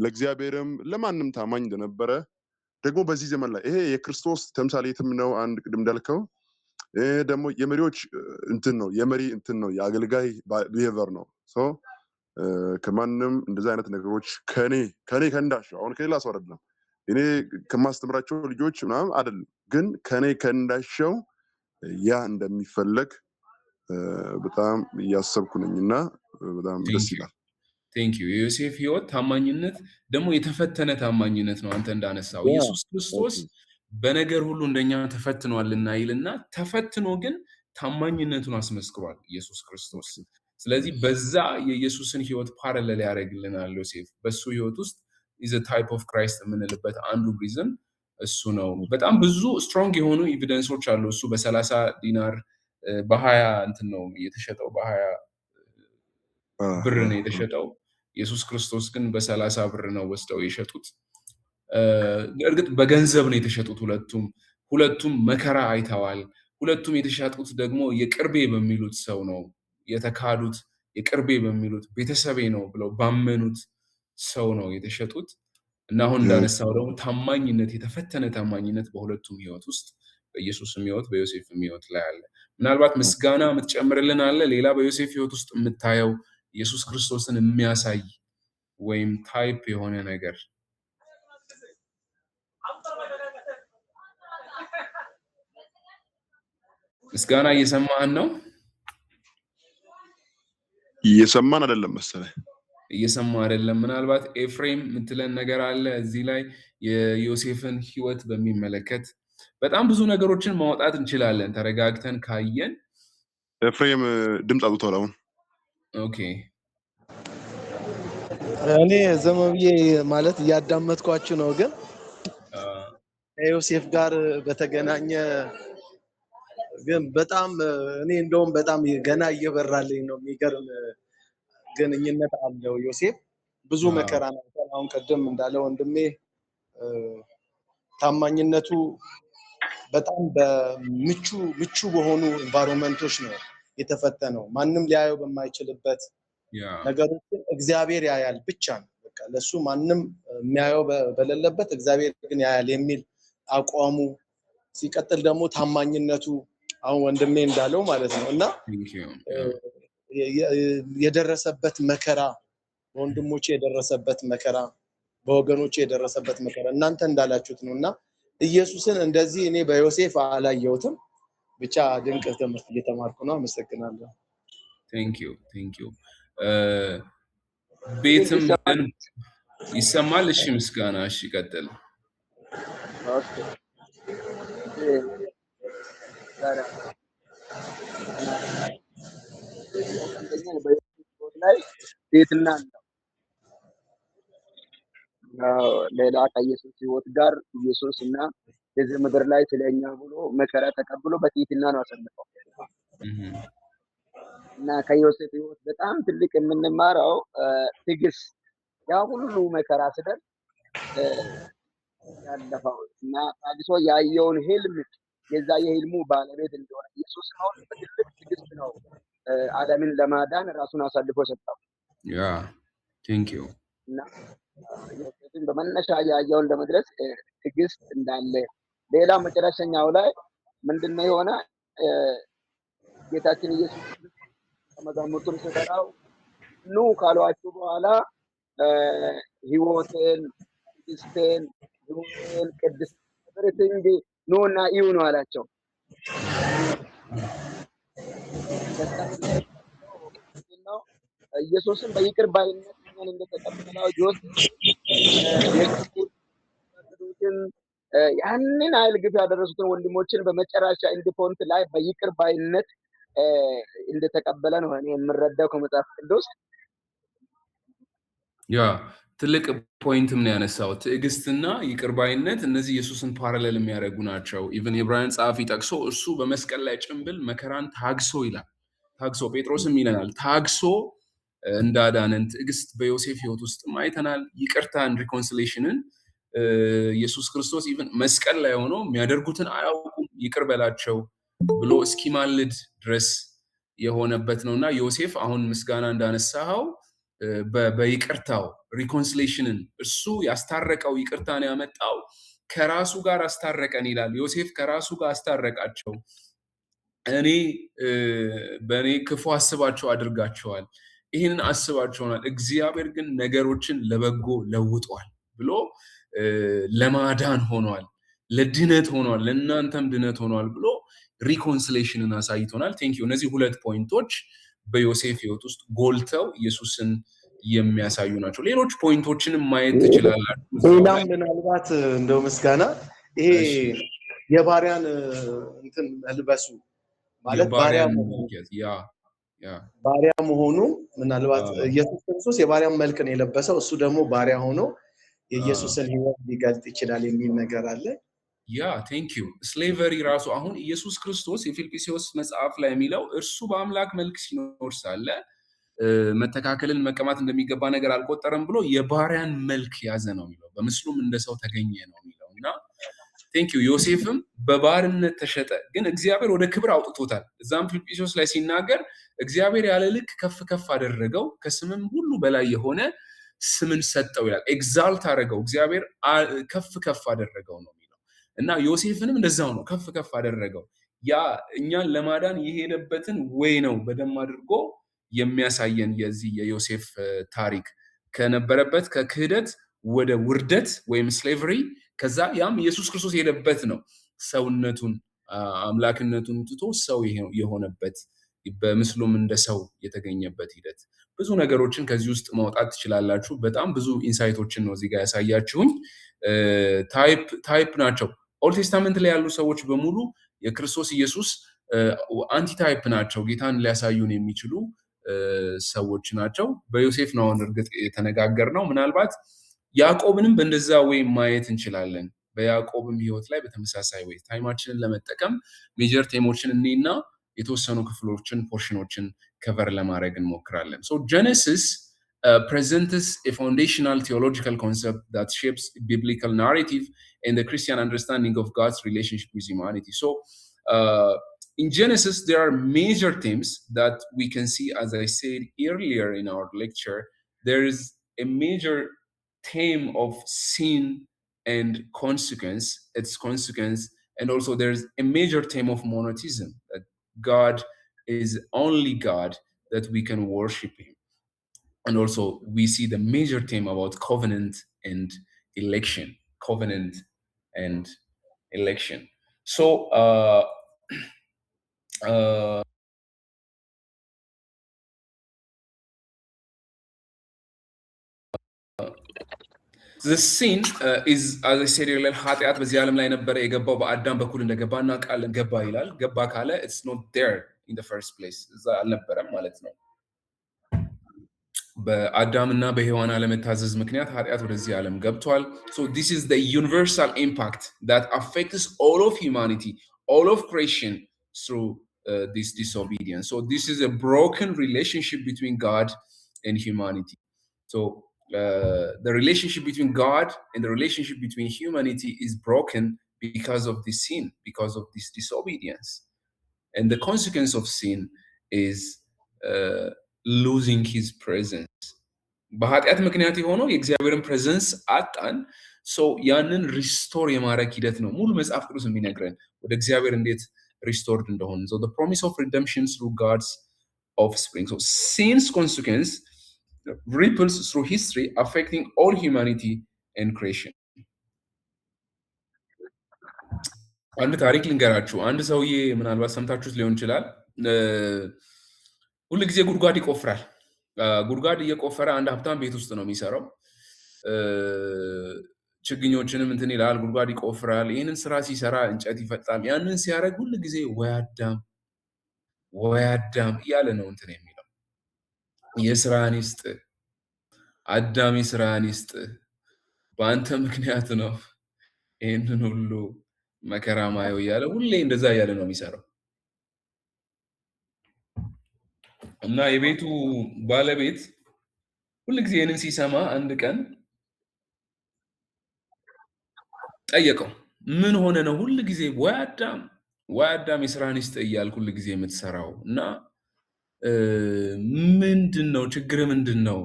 ለእግዚአብሔርም ለማንም ታማኝ እንደነበረ ደግሞ በዚህ ዘመን ላይ ይሄ የክርስቶስ ተምሳሌትም ነው። አንድ ቅድም እንዳልከው ደግሞ የመሪዎች እንትን ነው የመሪ እንትን ነው የአገልጋይ ቢሄቨር ነው። ሶ ከማንም እንደዛ አይነት ነገሮች ከኔ ከእንዳሻው አሁን ከሌላ ሰው አይደለም እኔ ከማስተምራቸው ልጆች ምናምን አይደለም ግን ከኔ ከእንዳሻው ያ እንደሚፈለግ በጣም ያሰብኩ ነኝና በጣም ደስ ይላል። ቴንክ ዩ። የዮሴፍ ህይወት ታማኝነት ደግሞ የተፈተነ ታማኝነት ነው። አንተ እንዳነሳው ኢየሱስ ክርስቶስ በነገር ሁሉ እንደኛ ተፈትኗልና ይልና ተፈትኖ ግን ታማኝነቱን አስመስክሯል ኢየሱስ ክርስቶስ። ስለዚህ በዛ የኢየሱስን ህይወት ፓራሌል ያደርግልናል ዮሴፍ። በሱ ህይወት ውስጥ is a type of Christ የምንልበት አንዱ ሪዝን እሱ ነው። በጣም ብዙ ስትሮንግ የሆኑ ኤቪደንሶች አሉ። እሱ በ30 ዲናር በ20 እንትን ነው የተሸጠው፣ በ20 ብር ነው የተሸጠው። ኢየሱስ ክርስቶስ ግን በ30 ብር ነው ወስደው የሸጡት። እርግጥ በገንዘብ ነው የተሸጡት ሁለቱም መከራ አይተዋል። ሁለቱም የተሸጡት ደግሞ የቅርቤ በሚሉት ሰው ነው የተካዱት። የቅርቤ በሚሉት ቤተሰቤ ነው ብለው ባመኑት ሰው ነው የተሸጡት። እና አሁን እንዳነሳው ደግሞ ታማኝነት የተፈተነ ታማኝነት በሁለቱም ህይወት ውስጥ በኢየሱስም ህይወት በዮሴፍም ህይወት ላይ አለ። ምናልባት ምስጋና የምትጨምርልን አለ ሌላ በዮሴፍ ህይወት ውስጥ የምታየው ኢየሱስ ክርስቶስን የሚያሳይ ወይም ታይፕ የሆነ ነገር? ምስጋና እየሰማህን ነው? እየሰማን አይደለም መሰለኝ። እየሰማ አይደለም። ምናልባት ኤፍሬም የምትለን ነገር አለ እዚህ ላይ የዮሴፍን ህይወት በሚመለከት በጣም ብዙ ነገሮችን ማውጣት እንችላለን ተረጋግተን ካየን። ኤፍሬም ድምጽ አውጥቷል አሁን። ኦኬ እኔ ዘመብዬ ማለት እያዳመጥኳችሁ ነው። ግን ከዮሴፍ ጋር በተገናኘ ግን በጣም እኔ እንደውም በጣም ገና እየበራልኝ ነው። የሚገርም ግንኙነት አለው ዮሴፍ። ብዙ መከራ ነው። አሁን ቀደም እንዳለ ወንድሜ ታማኝነቱ በጣም በምቹ በሆኑ ኢንቫይሮንመንቶች ነው የተፈተነው። ማንም ሊያየው በማይችልበት ነገሮችን እግዚአብሔር ያያል ብቻ ነው። በቃ ለሱ ማንም የሚያየው በሌለበት እግዚአብሔር ግን ያያል የሚል አቋሙ፣ ሲቀጥል ደግሞ ታማኝነቱ አሁን ወንድሜ እንዳለው ማለት ነው እና የደረሰበት መከራ ወንድሞቼ የደረሰበት መከራ በወገኖቼ የደረሰበት መከራ እናንተ እንዳላችሁት ነውና ኢየሱስን እንደዚህ እኔ በዮሴፍ አላየሁትም። ብቻ ድንቅ ትምህርት እየተማርኩ ነው። አመሰግናለሁ። ቴንክ ዩ። ቤትም ይሰማል? እሺ ምስጋና። እሺ ቀጥል። ጋር አንደኛ በህይወት ላይ ትህትና አለው። ሌላ ከኢየሱስ ህይወት ጋር ኢየሱስ እና በዚህ ምድር ላይ ስለኛ ብሎ መከራ ተቀብሎ በትህትና ነው አሳልፈው እና ከዮሴፍ ህይወት በጣም ትልቅ የምንማረው ትዕግስት ያ ሁሉ መከራ ሲደርስ ያለፈው እና ታግሶ ያየውን ህልም የዛ የህልሙ ባለቤት እንደሆነ ኢየሱስ አሁን በትልቅ ትዕግስት ነው ዓለምን ለማዳን ራሱን አሳልፎ ሰጠው። ያ ቴንክ ዩ እና ዮሴፍን በመነሻ ያየውን ለመድረስ ትዕግስት እንዳለ ሌላ መጨረሻኛው ላይ ምንድነው የሆነ ጌታችን ኢየሱስ ከመዛሙርቱን ሲጠራው ኑ ካሏቸው በኋላ ህይወትን ትዕግስትን ህይወትን ቅድስት ብርትንግ ኑና እዩ ነው አላቸው። ኢየሱስን በይቅር ባይነት እኛን እንደተቀበለው ዮሴፍን ያንን ኃይል ግፍ ያደረሱትን ወንድሞችን በመጨረሻ ኢንዲፖንት ላይ በይቅር ባይነት እንደተቀበለ ነው እኔ የምረዳው ከመጽሐፍ ቅዱስ። ያ ትልቅ ፖይንትም ነው ያነሳው። ትዕግስትና ይቅር ባይነት እነዚህ ኢየሱስን ፓራሌል የሚያደርጉ ናቸው። ኢቭን የዕብራውያን ጸሐፊ ጠቅሶ እርሱ በመስቀል ላይ ጭንብል መከራን ታግሶ ይላል። ታግሶ ጴጥሮስም ይለናል ታግሶ እንዳዳነን ትዕግስት በዮሴፍ ህይወት ውስጥም አይተናል። ይቅርታን ሪኮንሲሌሽንን ኢየሱስ ክርስቶስ ኢቭን መስቀል ላይ ሆኖ የሚያደርጉትን አያውቁም ይቅር በላቸው ብሎ እስኪማልድ ድረስ የሆነበት ነውና ዮሴፍ አሁን ምስጋና እንዳነሳኸው በይቅርታው ሪኮንሲሌሽንን እሱ ያስታረቀው ይቅርታን ያመጣው ከራሱ ጋር አስታረቀን ይላል። ዮሴፍ ከራሱ ጋር አስታረቃቸው። እኔ በእኔ ክፉ አስባቸው አድርጋቸዋል፣ ይህንን አስባቸውናል፣ እግዚአብሔር ግን ነገሮችን ለበጎ ለውጧል ብሎ ለማዳን ሆኗል፣ ለድነት ሆኗል፣ ለእናንተም ድነት ሆኗል ብሎ ሪኮንሲሌሽንን አሳይቶናል። ቴንክ ዩ። እነዚህ ሁለት ፖይንቶች በዮሴፍ ህይወት ውስጥ ጎልተው ኢየሱስን የሚያሳዩ ናቸው። ሌሎች ፖይንቶችንም ማየት ትችላላችሁ። ሌላም ምናልባት እንደው ምስጋና ይሄ የባሪያን እንትን መልበሱ ማለት ባሪያ መሆኑ ምናልባት ኢየሱስ ክርስቶስ የባሪያን መልክ ነው የለበሰው፣ እሱ ደግሞ ባሪያ ሆኖ የኢየሱስን ህይወት ሊገልጥ ይችላል የሚል ነገር አለ። ያ ቴንክ ዩ። ስሌቨሪ ራሱ አሁን ኢየሱስ ክርስቶስ የፊልጵስዩስ መጽሐፍ ላይ የሚለው እርሱ በአምላክ መልክ ሲኖር ሳለ መተካከልን መቀማት እንደሚገባ ነገር አልቆጠረም ብሎ የባሪያን መልክ ያዘ ነው የሚለው፣ በምስሉም እንደ ሰው ተገኘ ነው የሚለው እና ቴንክ ዩ። ዮሴፍም በባርነት ተሸጠ፣ ግን እግዚአብሔር ወደ ክብር አውጥቶታል። እዛም ፊልጵስዩስ ላይ ሲናገር እግዚአብሔር ያለ ልክ ከፍ ከፍ አደረገው፣ ከስምም ሁሉ በላይ የሆነ ስምን ሰጠው ይላል። ኤግዛልት አደረገው፣ እግዚአብሔር ከፍ ከፍ አደረገው ነው የሚለው እና ዮሴፍንም እንደዛው ነው ከፍ ከፍ አደረገው። ያ እኛን ለማዳን የሄደበትን ወይ ነው በደንብ አድርጎ የሚያሳየን የዚህ የዮሴፍ ታሪክ ከነበረበት ከክህደት ወደ ውርደት ወይም ስሌቨሪ፣ ከዛ ያም ኢየሱስ ክርስቶስ የሄደበት ነው ሰውነቱን አምላክነቱን ትቶ ሰው የሆነበት በምስሉም እንደ ሰው የተገኘበት ሂደት። ብዙ ነገሮችን ከዚህ ውስጥ ማውጣት ትችላላችሁ። በጣም ብዙ ኢንሳይቶችን ነው እዚህ ጋር ያሳያችሁኝ። ታይፕ ናቸው። ኦልድ ቴስታመንት ላይ ያሉ ሰዎች በሙሉ የክርስቶስ ኢየሱስ አንቲታይፕ ናቸው። ጌታን ሊያሳዩን የሚችሉ ሰዎች ናቸው። በዮሴፍ ነው እርግጥ የተነጋገርነው። ምናልባት ያዕቆብንም በእንደዛ ወይ ማየት እንችላለን። በያዕቆብም ህይወት ላይ በተመሳሳይ ወይ ታይማችንን ለመጠቀም ሜጀር ቴሞችን እኔና የተወሰኑ ክፍሎችን ፖርሽኖችን ከቨር ለማድረግ እንሞክራለን። ሶ ጀነሲስ presents a foundational theological concept that shapes biblical narrative and the Christian understanding of God's relationship with humanity. So in Genesis, there are major themes that we can see, as I said earlier in our lecture. There is a major theme of sin and consequence, its consequence, and also there's a major theme of monotheism, that God is only God, that we can worship him. And also we see the major theme about covenant and election. Covenant and election. So the sin is as I said earlier ኃጢአት በዚህ ዓለም ላይ ነበረ የገባው በአዳም በኩል እንደገባ እናውቃለን ገባ ይላል ገባ ካለ it's not there in the first place እዛ አልነበረም ማለት ነው በአዳምና በሔዋን አለመታዘዝ ምክንያት ኃጢአት ወደዚህ ዓለም ገብቷል so this is the universal impact that affects all of humanity all of creation through this disobedience so this is a broken relationship between God and humanity so the relationship between God and the relationship between humanity is broken because of this sin because of this disobedience and the consequence of sin is losing his presence በኃጢአት ምክንያት የሆነው የእግዚአብሔርን ፕሬዘንስ አጣን ሶ ያንን ሪስቶር የማድረግ ሂደት ነው ሙሉ መጽሐፍ ቅዱስ የሚነግረን ወደ እግዚአብሔር እንዴት ሪስቶርድ እንደሆነ so the promise of redemption through God's offspring so sin's consequence ripples through history affecting all humanity and creation አንድ ታሪክ ልንገራችሁ አንድ ሰውዬ ምናልባት ሰምታችሁት ሊሆን ይችላል ሁሉ ጊዜ ጉድጓድ ይቆፍራል ጉድጓድ እየቆፈረ አንድ ሀብታም ቤት ውስጥ ነው የሚሰራው ችግኞችንም እንትን ይላል ጉድጓድ ይቆፍራል ይሄንን ስራ ሲሰራ እንጨት ይፈጣል ያንን ሲያረግ ሁሉ ጊዜ ወይ አዳም እያለ ነው እንትን የሚለው የስራን ይስጥ አዳም የስራን ይስጥ በአንተ ምክንያት ነው ይሄንን ሁሉ መከራ ማየው እያለ ሁሌ እንደዛ እያለ ነው የሚሰራው እና የቤቱ ባለቤት ሁሉ ጊዜ ይሄንን ሲሰማ አንድ ቀን ጠየቀው ምን ሆነ ነው ሁሉ ጊዜ ወይ አዳም የስራን ይስጥ እያልክ ሁሉ ጊዜ የምትሰራው እና ምንድነው ችግር ምንድነው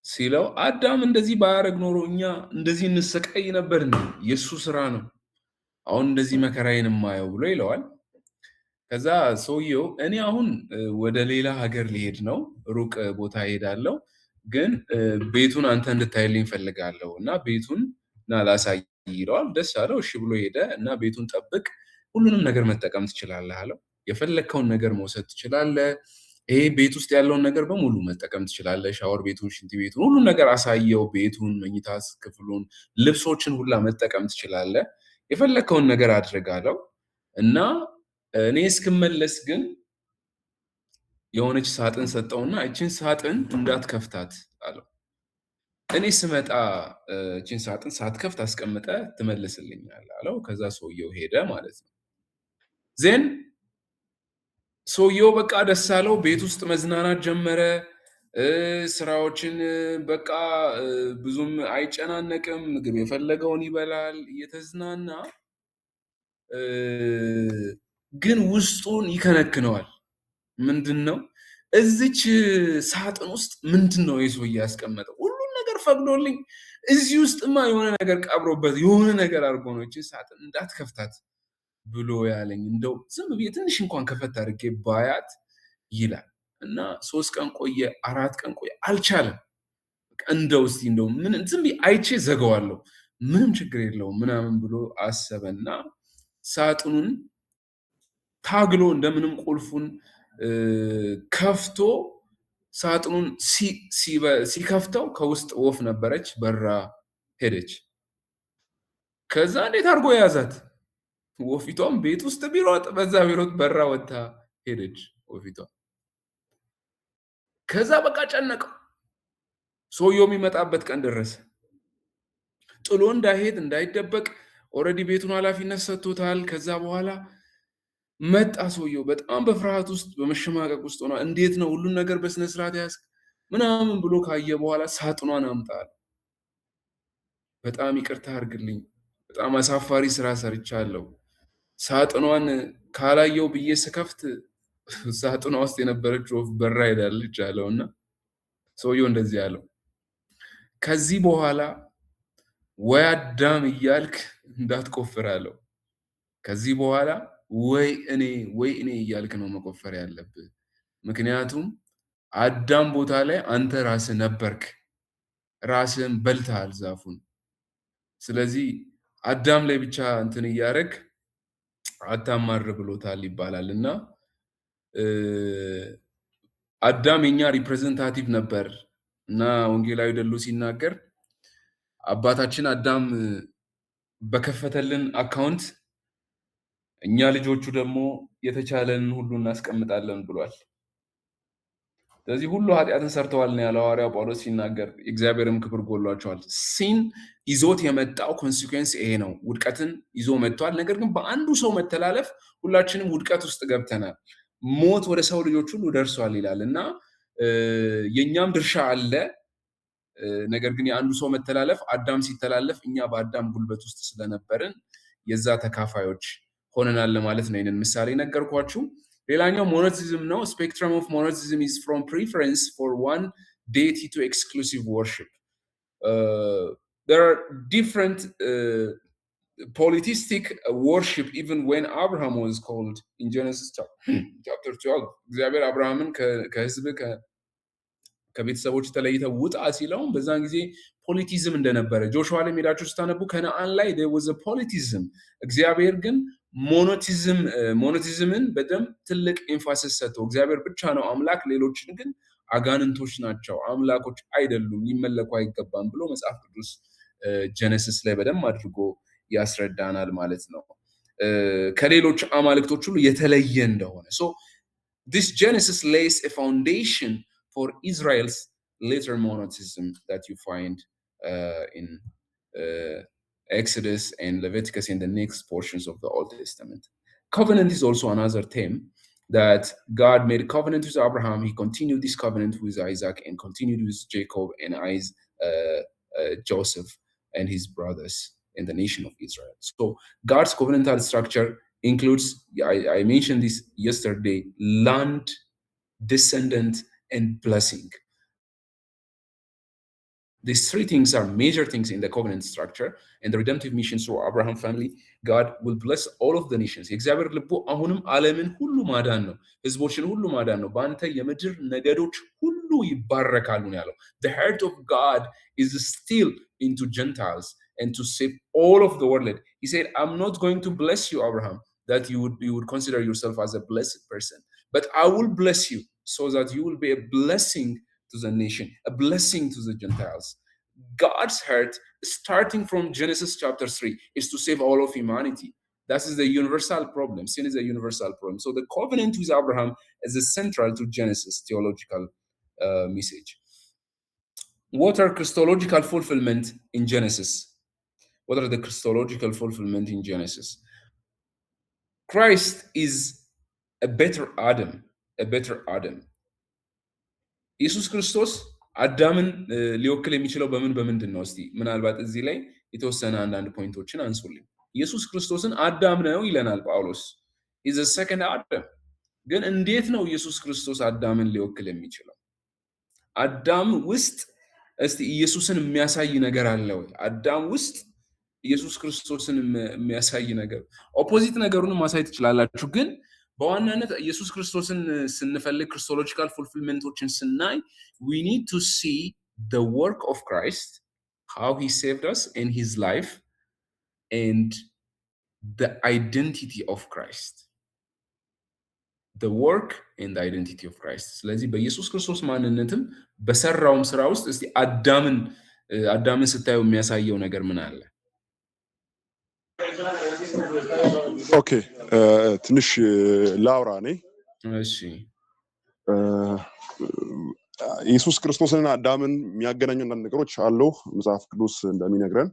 ሲለው አዳም እንደዚህ ባያረግ ኖሮ እኛ እንደዚህ እንሰቃይ ነበር የሱ ስራ ነው አሁን እንደዚህ መከራዬን ማየው ብሎ ይለዋል ከዛ ሰውየው እኔ አሁን ወደ ሌላ ሀገር ሊሄድ ነው ሩቅ ቦታ ሄዳለሁ ግን ቤቱን አንተ እንድታይልኝ ፈልጋለሁ እና ቤቱን ላሳይ ይለዋል ደስ አለው እሺ ብሎ ሄደ እና ቤቱን ጠብቅ ሁሉንም ነገር መጠቀም ትችላለህ አለው የፈለከውን ነገር መውሰድ ትችላለህ ይሄ ቤት ውስጥ ያለውን ነገር በሙሉ መጠቀም ትችላለህ ሻወር ቤቱን ሽንት ቤቱን ሁሉ ነገር አሳየው ቤቱን መኝታ ክፍሉን ልብሶችን ሁላ መጠቀም ትችላለህ የፈለከውን ነገር አድርጋለው እና እኔ እስክመለስ ግን የሆነች ሳጥን ሰጠውና እቺን ሳጥን እንዳትከፍታት አለው እኔ ስመጣ እቺን ሳጥን ሳትከፍት አስቀምጠ ትመልስልኛለህ አለው ከዛ ሰውየው ሄደ ማለት ነው ዜን ሰውየው በቃ ደስ አለው ቤት ውስጥ መዝናናት ጀመረ ስራዎችን በቃ ብዙም አይጨናነቅም ምግብ የፈለገውን ይበላል እየተዝናና ግን ውስጡን ይከነክነዋል ምንድነው እዚች ሳጥን ውስጥ ምንድነው የሰውዬ ያስቀመጠው ሁሉን ነገር ፈቅዶልኝ እዚህ ውስጥማ የሆነ ነገር ቀብሮበት የሆነ ነገር አድርጎ ነው እቺ ሳጥን እንዳትከፍታት ብሎ ያለኝ እንደው ዝም ብዬ ትንሽ እንኳን ከፈት አድርጌ ባያት ይላል እና 3 ቀን ቆየ 4 ቀን ቆየ አልቻለም እንደው እስቲ እንደው ምን ዝም ብዬ አይቼ ዘጋዋለሁ ምንም ችግር የለውም ምናምን ብሎ አሰበና ሳጥኑን ታግሎ እንደምንም ቁልፉን ከፍቶ ሳጥኑን ሲከፍተው ከውስጥ ወፍ ነበረች በራ ሄደች ከዛ እንዴት አድርጎ ያዛት ወፊቷም ቤት ውስጥ ቢሮጥ በዛ ቢሮጥ በራ ወጣ ሄደች ወፊቷ ከዛ በቃ ጨነቀው ሰውየው የሚመጣበት ቀን ደረሰ ጥሎ እንዳይሄድ እንዳይደበቅ ኦሬዲ ቤቱን ኃላፊነት ሰጥቶታል ከዛ በኋላ መጣ ሰውየው በጣም በፍርሃት ውስጥ በመሸማቀቅ ውስጥ ሆነ እንዴት ነው ሁሉን ነገር በስነ ስርዓት ያስክ ምናምን ብሎ ካየ በኋላ ሳጥኗን አምጣል በጣም ይቅርታ አድርግልኝ በጣም አሳፋሪ ስራ ሰርቻለሁ ሳጥኗን ካላየው ብዬ ስከፍት ሳጥኗ ውስጥ የነበረች ወፍ በራ ሄዳለች አለውና ሰውየው እንደዚህ ያለው ከዚህ በኋላ ወይ አዳም እያልክ እንዳትቆፍር አለው ከዚህ በኋላ ወይ እኔ እያልክ ነው መቆፈር ያለብህ ምክንያቱም አዳም ቦታ ላይ አንተ ራስህ ነበርክ ራስህን በልተሃል ዛፉን ስለዚህ አዳም ላይ ብቻ እንትን እያረክ አታማር ብሎታል ይባላልና አዳም የኛ ሪፕሬዘንታቲቭ ነበር እና ወንጌላዊ ደሉ ሲናገር አባታችን አዳም በከፈተልን አካውንት እኛ ልጆቹ ደግሞ የተቻለንን ሁሉ እናስቀምጣለን ብሏል። ስለዚህ ሁሉ ኃጢአትን ሰርተዋል ነው ያለው ሐዋርያው ጳውሎስ ሲናገር፣ እግዚአብሔርም ክብር ጎሏቸዋል። ሲን ይዞት የመጣው ኮንሲኩዌንስ ይሄ ነው። ውድቀትን ይዞ መጥቷል። ነገር ግን በአንዱ ሰው መተላለፍ ሁላችንም ውድቀት ውስጥ ገብተናል። ሞት ወደ ሰው ልጆች ሁሉ ደርሷል ይላል እና የኛም ድርሻ አለ። ነገር ግን የአንዱ ሰው መተላለፍ አዳም ሲተላለፍ እኛ በአዳም ጉልበት ውስጥ ስለነበርን የዛ ተካፋዮች ሆነናል ለማለት ነው። ይሄንን ምሳሌ ነገርኳችሁ። ሌላኛው ሞኖቲዝም ነው። ስፔክትረም ኦፍ ሞኖቲዝም is from preference for one deity to exclusive worship. There are different polytheistic worship even when Abraham was called in Genesis chapter 12. እግዚአብሔር አብርሃምን ከህዝብ ከቤተሰቦች ተለይተው ውጣ ሲለው በዛን ጊዜ ፖሊቲዝም እንደነበረ ጆሹዋ ላይ ሄዳችሁ ስታነቡ ከነአን ላይ there was a polytheism። እግዚአብሔር ግን ሞኖቲዝምን በደንብ ትልቅ ኤምፋሲስ ሰጥቶ እግዚአብሔር ብቻ ነው አምላክ፣ ሌሎችን ግን አጋንንቶች ናቸው፣ አምላኮች አይደሉም፣ ሊመለኩ አይገባም ብሎ መጽሐፍ ቅዱስ ጀነሲስ ላይ በደንብ አድርጎ ያስረዳናል ማለት ነው። ከሌሎች አማልክቶች ሁሉ የተለየ እንደሆነ so this Genesis lays a foundation for Israel's later monotheism that you find in Exodus and Leviticus in the next portions of the Old Testament. Covenant is also another theme that God made a covenant with Abraham. He continued this covenant with Isaac and continued with Jacob and Joseph and his brothers in the nation of Israel. So God's covenantal structure includes, I mentioned this yesterday, land, descendant, and blessing. These three things are major things in the covenant structure and the redemptive mission through Abraham family. God will bless all of the nations. እግዚአብሔር ልቡ አሁንም ዓለምን ሁሉ ማዳን ነው፣ ህዝቦችን ሁሉ ማዳን ነው። በአንተ የምድር ነገዶች ሁሉ ይባረካሉ ነው ያለው። The heart of God is still into Gentiles and to save all of the world. He said, I'm not going to bless you, Abraham, that you would consider yourself as a blessed person, but I will bless you so that you will be a blessing to the nation, a blessing to the Gentiles. God's heart, starting from Genesis chapter 3, is to save all of humanity. That is the universal problem. Sin is a universal problem. So the covenant with Abraham is central to Genesis theological message. What are Christological fulfillment in Genesis? What are the Christological fulfillment in Genesis? Christ is a better Adam, a better Adam. ኢየሱስ ክርስቶስ አዳምን ሊወክል የሚችለው በምንድን ነው? እስቲ ምናልባት እዚህ ላይ የተወሰነ አንዳንድ ፖይንቶችን አንሱልኝ። ኢየሱስ ክርስቶስን አዳም ነው ይለናል ጳውሎስ። is a second Adam። ግን እንዴት ነው ኢየሱስ ክርስቶስ አዳምን ሊወክል የሚችለው? አዳም ውስጥ እስቲ ኢየሱስን የሚያሳይ ነገር አለ ወይ? አዳም ውስጥ ኢየሱስ ክርስቶስን የሚያሳይ ነገር፣ ኦፖዚት ነገሩን ማሳየት ትችላላችሁ። ግን በዋናነት ኢየሱስ ክርስቶስን ስንፈልግ ክርስቶሎጂካል ፉልፊልመንቶችን ስናይ we need to see the work of Christ, how he saved us in his life, and the identity of Christ. The work and the identity of Christ. ስለዚህ በኢየሱስ ክርስቶስ ማንነትም በሰራውም ስራ ውስጥ እስቲ አዳምን ስታዩ የሚያሳየው ነገር ምን አለ? ኦኬ ትንሽ ላውራ ነኝ። እሺ ኢየሱስ ክርስቶስንና አዳምን የሚያገናኙ አንዳንድ ነገሮች አሉ መጽሐፍ ቅዱስ እንደሚነግረን።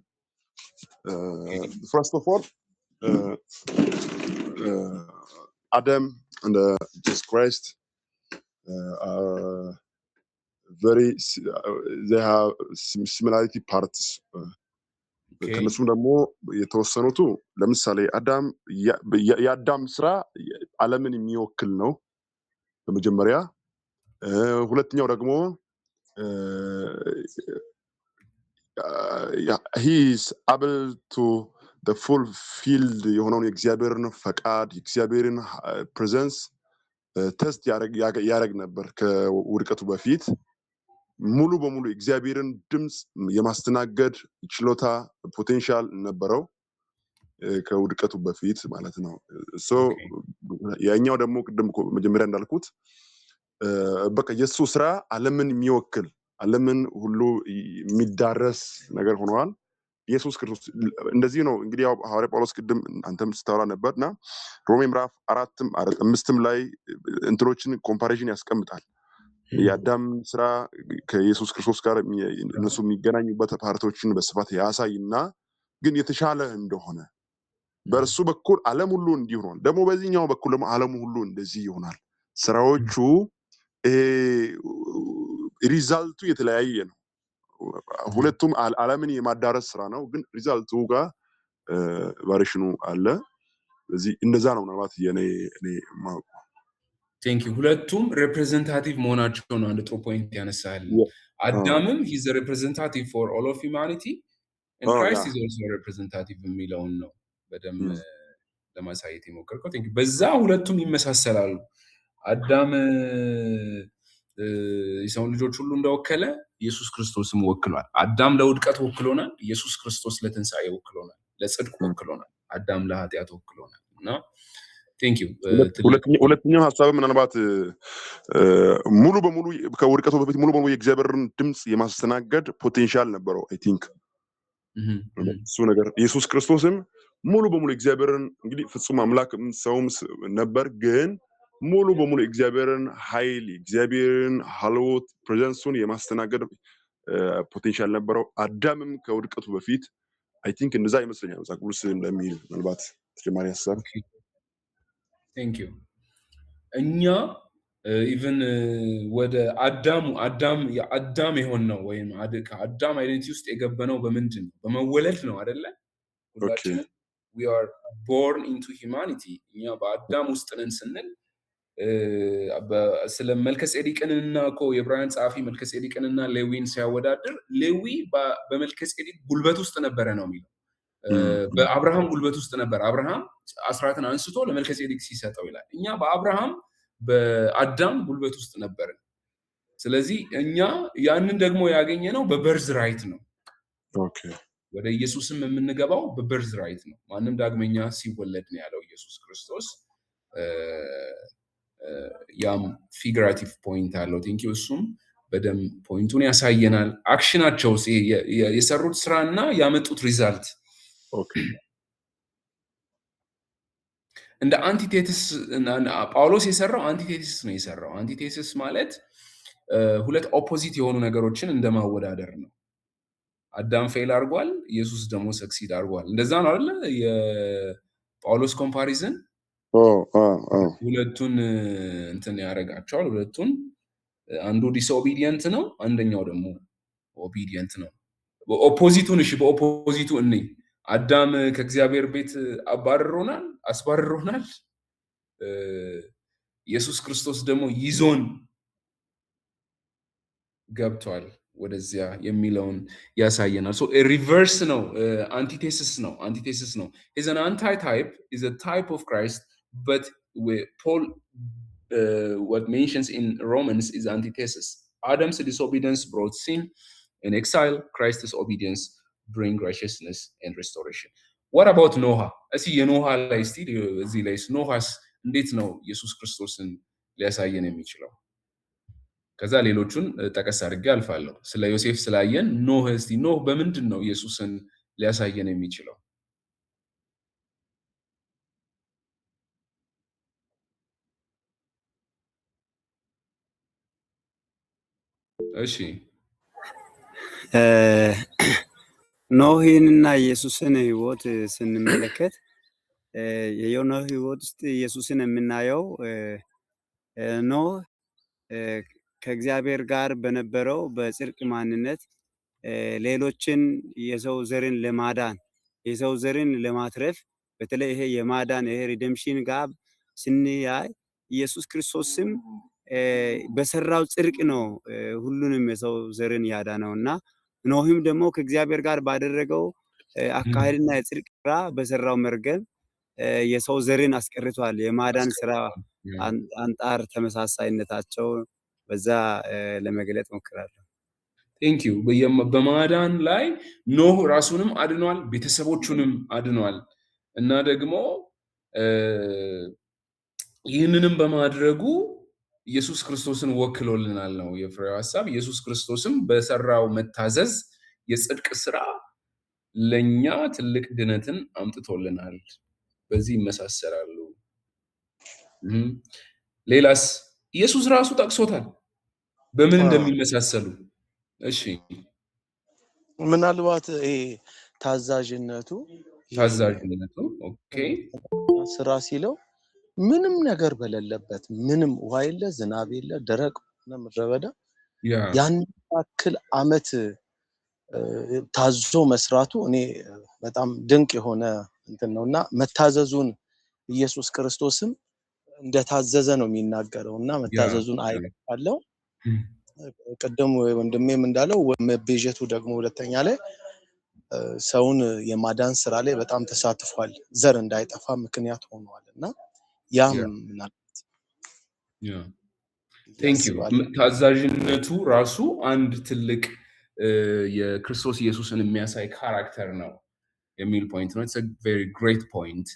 first of all Adam and Jesus Christ are they have similarity parts. ከነሱም ደግሞ የተወሰኑቱ ለምሳሌ አዳም የአዳም ስራ ዓለምን የሚወክል ነው በመጀመሪያ። ሁለተኛው ደግሞ he is able to the fulfill የሆነውን የእግዚአብሔርን ፈቃድ የእግዚአብሔርን ፕሬዘንስ ቴስት ያደርግ ነበር ከውድቀቱ በፊት። ሙሉ በሙሉ እግዚአብሔርን ድምጽ የማስተናገድ ችሎታ ፖቴንሻል ነበረው ከውድቀቱ በፊት ማለት ነው። ሶ ያኛው ደግሞ ቅድም መጀመሪያ እንዳልኩት በቃ የሱ ስራ ዓለምን የሚወክል ዓለምን ሁሉ የሚዳረስ ነገር ሆኗል። ኢየሱስ ክርስቶስ እንደዚህ ነው እንግዲህ ያው ሐዋርያ ጳውሎስ ቅድም አንተም ስታወራ ነበርና ሮሜ ምዕራፍ 4-5 ላይ እንትኖችን ኮምፓሪዥን ያስቀምጣል። የአዳም ስራ ከኢየሱስ ክርስቶስ ጋር እነሱ የሚገናኙበት ፓርቶችን በስፋት ያሳይና ግን የተሻለ እንደሆነ በእርሱ በኩል ዓለም ሁሉ እንዲህ ሆኗል፣ ደግሞ በዚህኛው በኩል ደግሞ ዓለም ሁሉ እንደዚህ ይሆናል። ስራዎቹ ሪዛልቱ የተለያየ ነው። ሁለቱም ዓለምን የማዳረስ ስራ ነው፣ ግን ሪዛልቱ ጋር ቫሪሽኑ አለ። ስለዚህ እንደዛ ነው ምናልባት እኔ ማውቀው። ቴንክ ዩ። ሁለቱም ሪፕሬዘንታቲቭ መሆናቸው ነው አንድ ጥሩ ፖይንት ያነሳል። አዳምም ሂዝ ሪፕሬዘንታቲቭ ፎር ኦል ኦፍ ሂውማኒቲ ኤንድ ክራይስት ኢዝ ኦልሶ ሪፕሬዘንታቲቭ የሚለውን ነው በደንብ ለማሳየት የሞከርከው። ቴንክ ዩ። በዛ ሁለቱም ይመሳሰላሉ። አዳም የሰውን ልጆች ሁሉ እንደወከለ ኢየሱስ ክርስቶስም ወክሏል። አዳም ለውድቀት ወክሎናል፣ ኢየሱስ ክርስቶስ ለትንሣኤ ወክሎናል፣ ለጽድቅ ወክሎናል። አዳም ለኃጢአት ወክሎናል እና ቴንክ ዩ። ሁለተኛው ሀሳብ ምናልባት ሙሉ በሙሉ ከውድቀቱ በፊት ሙሉ በሙሉ የእግዚአብሔርን ድምፅ የማስተናገድ ፖቴንሻል ነበረው። አይ ቲንክ እሱ ነገር ኢየሱስ ክርስቶስም ሙሉ በሙሉ እግዚአብሔርን እንግዲህ ፍጹም አምላክ ሰውም ነበር፣ ግን ሙሉ በሙሉ እግዚአብሔርን ኃይል እግዚአብሔርን ሀልዎት ፕሬዘንሱን የማስተናገድ ፖቴንሻል ነበረው። አዳምም ከውድቀቱ በፊት አይ ቲንክ እንደዛ ይመስለኛል መጽሐፍ ቅዱስ እንደሚል። ምናልባት ተጨማሪ ሀሳብ። ቴንክ ዩ። እኛ ኢቭን ወደ አዳም የሆን ነው ወይም ከአዳም አይደንቲቲ ውስጥ የገበነው በምንድን ነው? በመወለድ ነው አይደለ? ሁላችንም we are born into humanity። እኛ በአዳም ውስጥ ነን ስንል ስለ መልከጼዴቅንና እኮ የዕብራውያን ጸሐፊ መልከጼዴቅንና ሌዊን ሲያወዳድር ሌዊ በመልከጼዴቅ ጉልበት ውስጥ ነበረ ነው የሚለው። በአብርሃም ጉልበት ውስጥ ነበር። አብርሃም አስራትን አንስቶ ለመልከጼዴቅ ሲሰጠው ይላል። እኛ በአዳም ጉልበት ውስጥ ነበርን። ስለዚህ እኛ ያንን ደግሞ ያገኘነው በበርዝ ራይት ነው። ወደ ኢየሱስም የምንገባው በበርዝ ራይት ነው። ማንም ዳግመኛ ሲወለድ ነው ያለው ኢየሱስ ክርስቶስ። ያም ፊግራቲቭ ፖይንት አለው። ቴንኪው። እሱም በደንብ ፖይንቱን ያሳየናል። አክሽናቸው የሰሩት ስራና ያመጡት ሪዛልት እንደ አንቲቴሲስ ጳውሎስ የሰራው አንቲቴሲስ ነው የሰራው። አንቲቴሲስ ማለት ሁለት ኦፖዚት የሆኑ ነገሮችን እንደማወዳደር ነው። አዳም ፌል አድርጓል፣ ኢየሱስ ደግሞ ሰክሲድ አድርጓል። እንደዛ ነው አይደለ? የጳውሎስ ኮምፓሪዝን ሁለቱን እንትን ያደርጋቸዋል። ሁለቱን አንዱ ዲስኦቢዲየንት ነው፣ አንደኛው ደግሞ ኦቢዲየንት ነው። ኦፖዚቱን እሺ፣ በኦፖዚቱ እኔ አዳም ከእግዚአብሔር ቤት አስባርሮናል። ኢየሱስ ክርስቶስ ደግሞ ይዞን ገብቷል ወደዚያ የሚለውን ያሳየናል። ሶ ሪቨርስ ነው፣ አንቲቴሲስ ነው። is an anti-type, is a type of Christ, but Paul what mentions in Romans is antithesis. Adam's disobedience brought sin and exile. Christ's obedience bring righteousness and restoration. What about Noah? እስቲ የኖሃ ላይ እስቲ እዚህ ላይ ኖሃስ እንዴት ነው ኢየሱስ ክርስቶስን ሊያሳየን የሚችለው? ከዛ ሌሎቹን ጠቀስ አድርጌ አልፋለሁ። ስለ ዮሴፍ ስላየን ኖህ እስቲ ኖህ በምንድን ነው ኢየሱስን ሊያሳየን የሚችለው? እሺ ኖህንና ኢየሱስን ህይወት ስንመለከት የኖህ ህይወት ውስጥ ኢየሱስን የምናየው ኖህ ከእግዚአብሔር ጋር በነበረው በጽድቅ ማንነት ሌሎችን የሰው ዘርን ለማዳን የሰው ዘርን ለማትረፍ በተለይ ይሄ የማዳን ይሄ ሪደምፕሽን ጋር ስንያይ ኢየሱስ ክርስቶስም በሰራው ጽድቅ ነው ሁሉንም የሰው ዘርን ያዳነውና ኖህም ደግሞ ከእግዚአብሔር ጋር ባደረገው አካሄድና የጽድቅ ስራ በሰራው መርገም የሰው ዘርን አስቀርቷል። የማዳን ስራ አንጣር ተመሳሳይነታቸው በዛ ለመግለጽ ሞክራለሁ። ቴንክ ዩ። በማዳን ላይ ኖህ ራሱንም አድኗል፣ ቤተሰቦቹንም አድኗል እና ደግሞ ይህንንም በማድረጉ ኢየሱስ ክርስቶስን ወክሎልናል ነው የፍሬው ሐሳብ። ኢየሱስ ክርስቶስም በሰራው መታዘዝ የጽድቅ ስራ ለኛ ትልቅ ድነትን አምጥቶልናል። በዚህ ይመሳሰላሉ። ሌላስ ኢየሱስ ራሱ ጠቅሶታል በምን እንደሚመሳሰሉ። እሺ ምናልባት ታዛዥነቱ ኦኬ ስራ ሲለው ምንም ነገር በሌለበት ምንም ውሃ የለ ዝናብ የለ ደረቅ ምድረ በዳ ያን ያክል ዓመት ታዞ መስራቱ እኔ በጣም ድንቅ የሆነ እንትን ነውና መታዘዙን ኢየሱስ ክርስቶስም እንደታዘዘ ነው የሚናገረውና መታዘዙን አይቀርም። ቀደም ወንድሜም እንዳለው መቤዠቱ ደግሞ ሁለተኛ ላይ ሰውን የማዳን ስራ ላይ በጣም ተሳትፏል። ዘር እንዳይጠፋ ምክንያት ሆኗልና ያም ምናልባት ታዛዥነቱ ራሱ አንድ ትልቅ የክርስቶስ ኢየሱስን የሚያሳይ ካራክተር ነው የሚል ፖይንት ነው። it's a very great point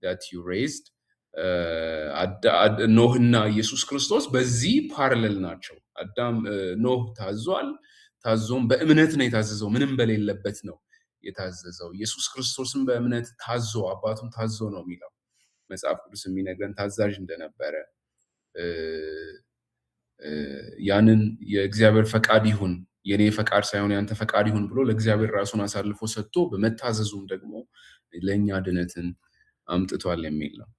that you raised. ኖህና ኢየሱስ ክርስቶስ በዚህ ፓራሌል ናቸው። ኖህ ታዟል። ታዞም በእምነት ነው የታዘዘው፣ ምንም በሌለበት ነው የታዘዘው። ኢየሱስ ክርስቶስም በእምነት ታዞ አባቱን ታዞ ነው የሚለው መጽሐፍ ቅዱስ የሚነግረን ታዛዥ እንደነበረ። ያንን የእግዚአብሔር ፈቃድ ይሁን የኔ ፈቃድ ሳይሆን ያንተ ፈቃድ ይሁን ብሎ ለእግዚአብሔር ራሱን አሳልፎ ሰጥቶ በመታዘዙም ደግሞ ለኛ ድነትን አምጥቷል የሚል ነው።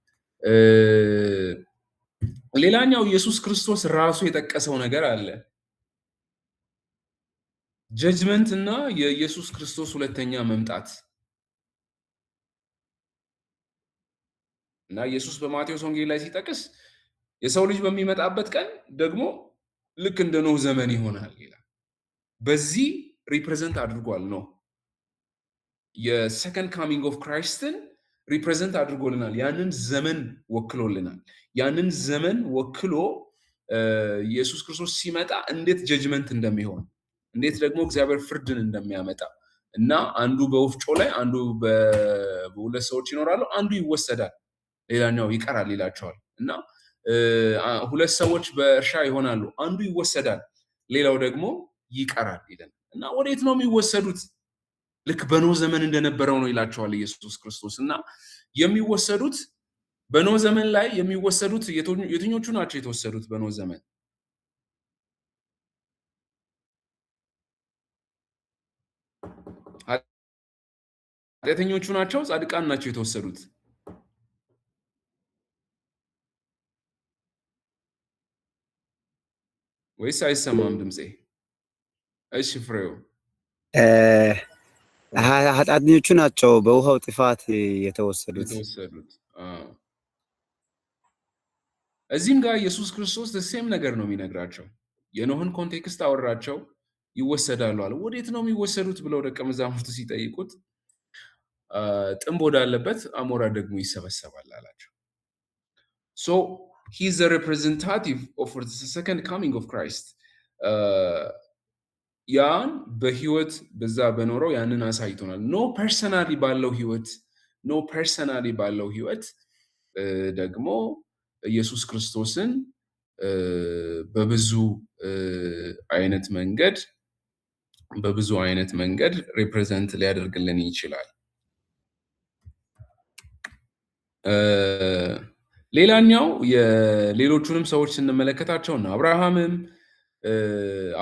ሌላኛው ኢየሱስ ክርስቶስ ራሱ የጠቀሰው ነገር አለ። ጀጅመንት እና የኢየሱስ ክርስቶስ ሁለተኛ መምጣት እና ኢየሱስ በማቴዎስ ወንጌል ላይ ሲጠቅስ የሰው ልጅ በሚመጣበት ቀን ደግሞ ልክ እንደ ኖህ ዘመን ይሆናል ይላል። በዚህ ሪፕሬዘንት አድርጓል ነው የሰከንድ ካሚንግ ኦፍ ክራይስትን ሪፕሬዘንት አድርጎልናል። ያንን ዘመን ወክሎልናል። ያንን ዘመን ወክሎ ኢየሱስ ክርስቶስ ሲመጣ እንዴት ጀጅመንት እንደሚሆን እንዴት ደግሞ እግዚአብሔር ፍርድን እንደሚያመጣ እና አንዱ በወፍጮ ላይ አንዱ በሁለት ሰዎች ይኖራሉ፣ አንዱ ይወሰዳል ሌላኛው ይቀራል ይላቸዋል። እና ሁለት ሰዎች በእርሻ ይሆናሉ፣ አንዱ ይወሰዳል ሌላው ደግሞ ይቀራል ይላል። እና ወዴት ነው የሚወሰዱት? ልክ በኖህ ዘመን እንደነበረው ነው ይላቸዋል ኢየሱስ ክርስቶስ። እና የሚወሰዱት በኖህ ዘመን ላይ የሚወሰዱት የትኞቹ ናቸው የተወሰዱት በኖህ ዘመን? ኃጢአተኞቹ ናቸው? ጻድቃን ናቸው የተወሰዱት? ወይስ አይሰማም ድምጼ? እሺ ፍሬው። ኃጢአተኞቹ ናቸው በውሃው ጥፋት የተወሰዱት። እዚህም ጋር ኢየሱስ ክርስቶስ ሴም ነገር ነው የሚነግራቸው። የኖህን ኮንቴክስት አወራቸው። ይወሰዳሉ አለ። ወዴት ነው የሚወሰዱት ብለው ደቀ መዛሙርቱ ሲጠይቁት ጥንብ ወዳለበት አሞራ ደግሞ ይሰበሰባል አላቸው። So he is a representative of the second coming of Christ. ያን በህይወት በዛ በኖረው ያንን አሳይቶናል። ኖ ፐርሰናሊ ባለው ህይወት ደግሞ ኢየሱስ ክርስቶስን በብዙ አይነት መንገድ ሪፕሬዘንት ሊያደርግልን ይችላል። ሌላኛው የሌሎቹንም ሰዎች ስንመለከታቸውና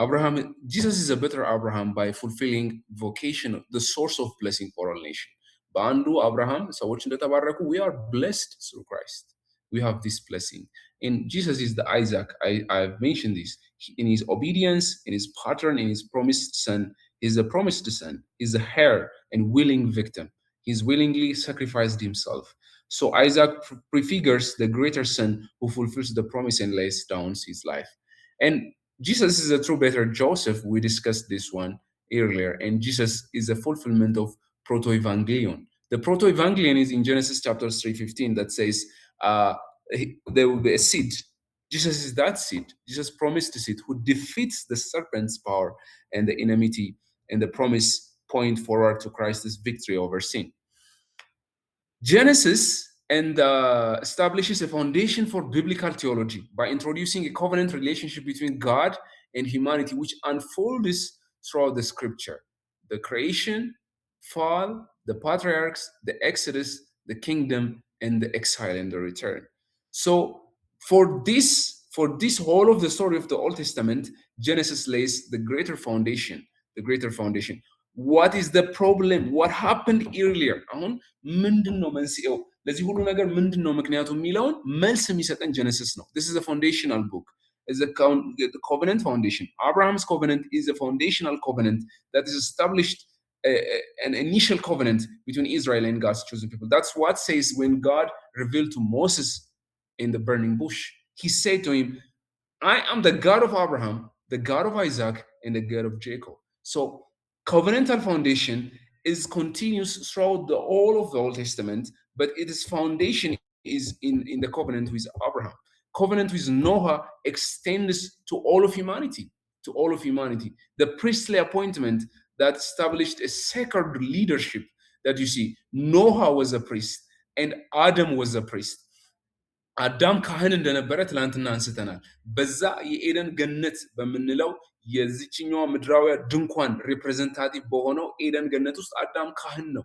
Abraham, Jesus is a better Abraham by fulfilling vocation, the source of blessing for all nations. በአንዱ አብርሃም ሰዎች እንደተባረኩ we are blessed through Christ. We have this blessing. And Jesus is the Isaac. I've mentioned this. In his obedience, in his pattern, in his promised son, he's the promised son. He's the heir and willing victim. He's willingly sacrificed himself. So Isaac prefigures the greater son who fulfills the promise and lays down his life. And Jesus is a true better Joseph. We discussed this one earlier. And Jesus is a fulfillment of proto-evangelion. The proto-evangelion is in Genesis chapter 3:15 that says there will be a seed. Jesus is that seed. Jesus promised the seed who defeats the serpent's power and the enmity, and the promise point forward to Christ's victory over sin. Genesis establishes a foundation for biblical theology by introducing a covenant relationship between God and humanity, which unfolds throughout the scripture. The creation, fall, the patriarchs, the Exodus, the kingdom, and the exile and the return. So for this whole of the story of the Old Testament, Genesis lays the greater foundation. What is the problem? What happened earlier? አሁን ምንድነው መንስኤው? ለዚህ ሁሉ ነገር ምንድነው ምክንያቱ የሚለውን መልስ የሚሰጠን ጀነሲስ ነው። This is a foundational book. Is the covenant foundation. Abraham's covenant is a foundational covenant that is established an initial covenant between Israel and God's chosen people. That's what says when God revealed to Moses in the burning bush. He said to him, I am the God of Abraham, the God of Isaac, and the God of Jacob. So covenantal foundation is continuous throughout the whole of the Old Testament, but its foundation is in the covenant with Abraham. Covenant with Noah extends to all of humanity, The priestly appointment that established a sacred leadership that you see. Noah was a priest and Adam was a priest. አዳም ካህን እንደነበረ ትላንትና አንስተናል። በዛ የኤደን ገነት በመንለው የዚህኛው ምድራዊ ድንኳን ሪፕሬዘንታቲቭ በሆነው ኤደን ገነት ውስጥ አዳም ካህን ነው።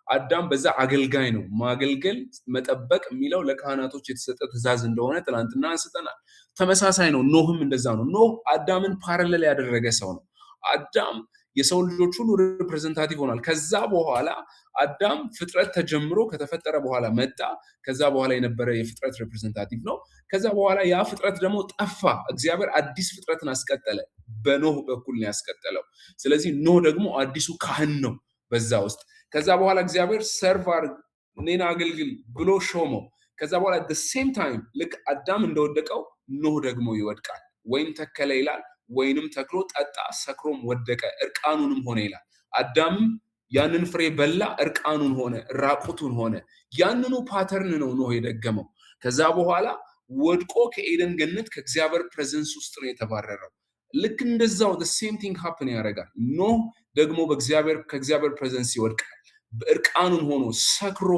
አዳም በዛ አገልጋይ ነው። ማገልገል መጠበቅ የሚለው ለካህናቶች የተሰጠ ትእዛዝ እንደሆነ ትላንትና አንስተናል። ተመሳሳይ ነው። ኖህም እንደዛ ነው። ኖህ አዳምን ፓራሌል ያደረገ ሰው ነው። አዳም የሰው ልጆች ሁሉ ሪፕሬዘንታቲቭ ሆኗል። ከዛ በኋላ አዳም ፍጥረት ተጀምሮ ከተፈጠረ በኋላ መጣ። ከዛ በኋላ የነበረ የፍጥረት ሪፕሬዘንታቲቭ ነው። ከዛ በኋላ ያ ፍጥረት ደግሞ ጠፋ። እግዚአብሔር አዲስ ፍጥረትን አስቀጠለ። በኖህ በኩል ነው ያስቀጠለው። ስለዚህ ኖህ ደግሞ አዲሱ ካህን ነው በዛ ውስጥ። ከዛ በኋላ እግዚአብሔር ሰርቭ አድርግ እኔን አገልግል ብሎ ሾመው። ከዛ በኋላ at the same time ልክ አዳም እንደወደቀው ኖህ ደግሞ ይወድቃል። ወይም ተከለ ይላል፣ ወይንም ተክሎ ጠጣ፣ ሰክሮም ወደቀ፣ እርቃኑንም ሆነ ይላል። አዳምም ያንን ፍሬ በላ፣ እርቃኑን ሆነ፣ ራቁቱን ሆነ። ያንኑ ፓተርን ነው ኖህ የደገመው። ከዛ በኋላ ወድቆ ከኤደን ገነት ከእግዚአብሔር ፕሬዘንስ ውስጥ ነው የተባረረው። ልክ እንደዛው the same thing happen ያደርጋል። ኖህ ደግሞ ከእግዚአብሔር ፕሬዘንስ ይወድቃል። እርቃኑን ሆኖ ሰክሮ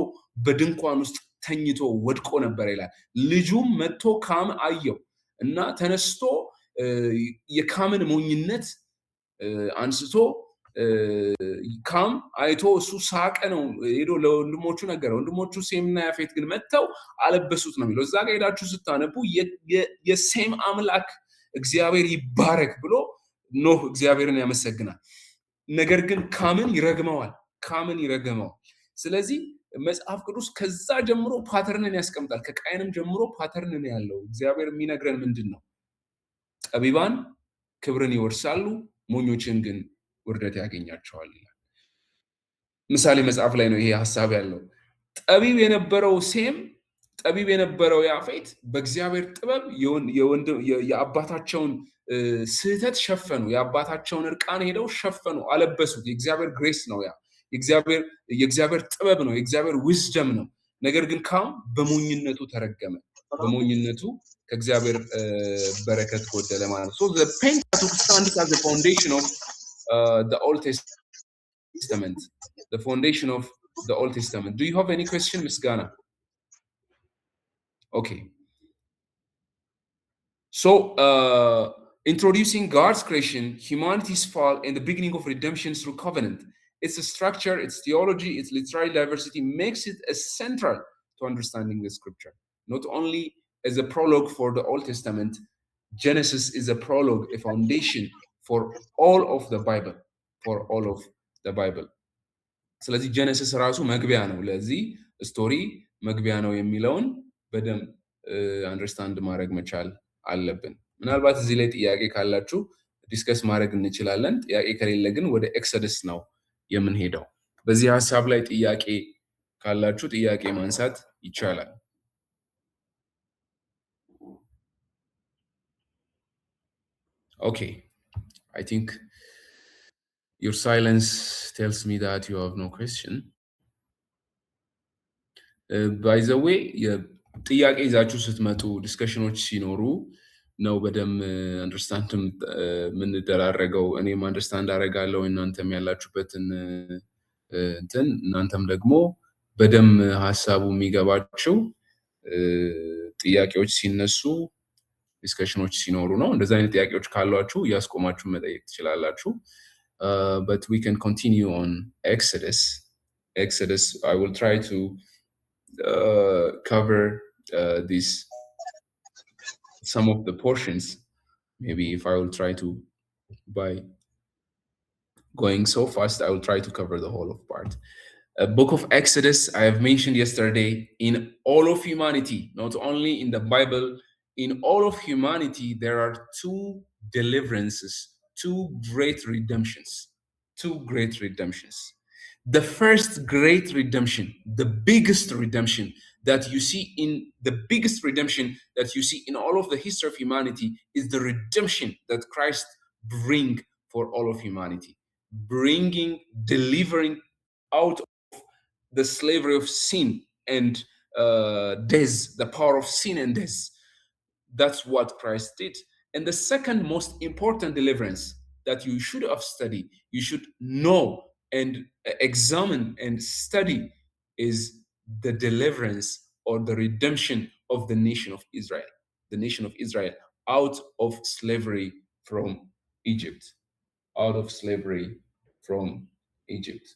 በድንኳን ውስጥ ተኝቶ ወድቆ ነበር ይላል። ልጁም መጥቶ ካም አየው እና ተነስቶ የካምን ሞኝነት አንስቶ ካም አይቶ እሱ ሳቀ ነው ሄዶ ለወንድሞቹ ነገረ። ወንድሞቹ ሴምና ያፌት ግን መጥተው አለበሱት ነው የሚለው። እዛ ጋር ሄዳችሁ ስታነቡ የሴም አምላክ እግዚአብሔር ይባረክ ብሎ ኖህ እግዚአብሔርን ያመሰግናል። ነገር ግን ካምን ይረግመዋል። ስለዚህ መጽሐፍ ቅዱስ ከዛ ጀምሮ ፓተርንን ያስቀምጣል። ከቃየንም ጀምሮ ፓተርንን ያለው እግዚአብሔር የሚነግረን ምንድን ነው? ጠቢባን ክብርን ይወርሳሉ፣ ሞኞችን ግን ውርደት ያገኛቸዋል ይላል። ምሳሌ መጽሐፍ ላይ ነው ይሄ ሐሳብ ያለው። ጠቢብ የነበረው ሴም፣ ጠቢብ የነበረው ያፌት በእግዚአብሔር ጥበብ የአባታቸውን ስህተት ሸፈኑ። የአባታቸውን እርቃን ሄደው ሸፈኑ፣ አለበሱት። የእግዚአብሔር ግሬስ ነው ያ። የእግዚአብሔር ጥበብ ነው፣ የእግዚአብሔር ዊዝደም ነው። ነገር ግን ካም በሞኝነቱ ተረገመ። በሞኝነቱ ከእግዚአብሔር በረከት ጎደለ ማለት ነው። So the Pentateuch stands as the foundation of the Old Testament. The foundation of the Old Testament. Do you have any question, Ms. Ghana? Okay. So introducing God's creation, humanity's fall, and the beginning of redemption through covenant. Its structure, its theology, its literary diversity makes it essential to understanding the scripture. Not only as a prologue for the Old Testament, Genesis is a prologue, a foundation for all of the Bible. ስለዚህ ጀነሲስ ራሱ መግቢያ ነው፣ ለዚህ ስቶሪ መግቢያ ነው የሚለውን በደንብ አንደርስታንድ ማድረግ መቻል አለብን። ምናልባት እዚህ ላይ ጥያቄ ካላችሁ ዲስከስ ማድረግ እንችላለን። ጥያቄ ከሌለ ግን ወደ ኤክሶደስ ነው የምንሄደው። በዚህ ሐሳብ ላይ ጥያቄ ካላችሁ ጥያቄ ማንሳት ይቻላል። Okay, I think your silence tells me that you have no question. By the way, ጥያቄ ይዛችሁ ስትመጡ ዲስከሽኖች ሲኖሩ ነው በደም አንደርስታንድ የምንደራረገው። እኔም አንደርስታንድ አደርጋለሁ እናንተም ያላችሁበትን እንትን፣ እናንተም ደግሞ በደም ሐሳቡ የሚገባችሁ ጥያቄዎች ሲነሱ ዲስከሽኖች ሲኖሩ ነው። እንደዛ አይነት ጥያቄዎች ካሏችሁ ያስቆማችሁ መጠየቅ ትችላላችሁ። but we can continue on Exodus. I will try to cover some of the portions. Maybe if I will try to, by going so fast, I will try to cover the whole of part. Book of Exodus, I have mentioned yesterday, in all of humanity, not only in the Bible, in all of humanity, there are two deliverances, two great redemptions. The first great redemption, the biggest redemption that you see in all of the history of humanity is the redemption that Christ bring for all of humanity, delivering out the slavery of sin and death, the power of sin and death. That's what Christ did. And the second most important deliverance that you should have studied, you should know and examine and study, is the deliverance or the redemption of the nation of Israel. The nation of Israel out of slavery from Egypt. Out of slavery from Egypt.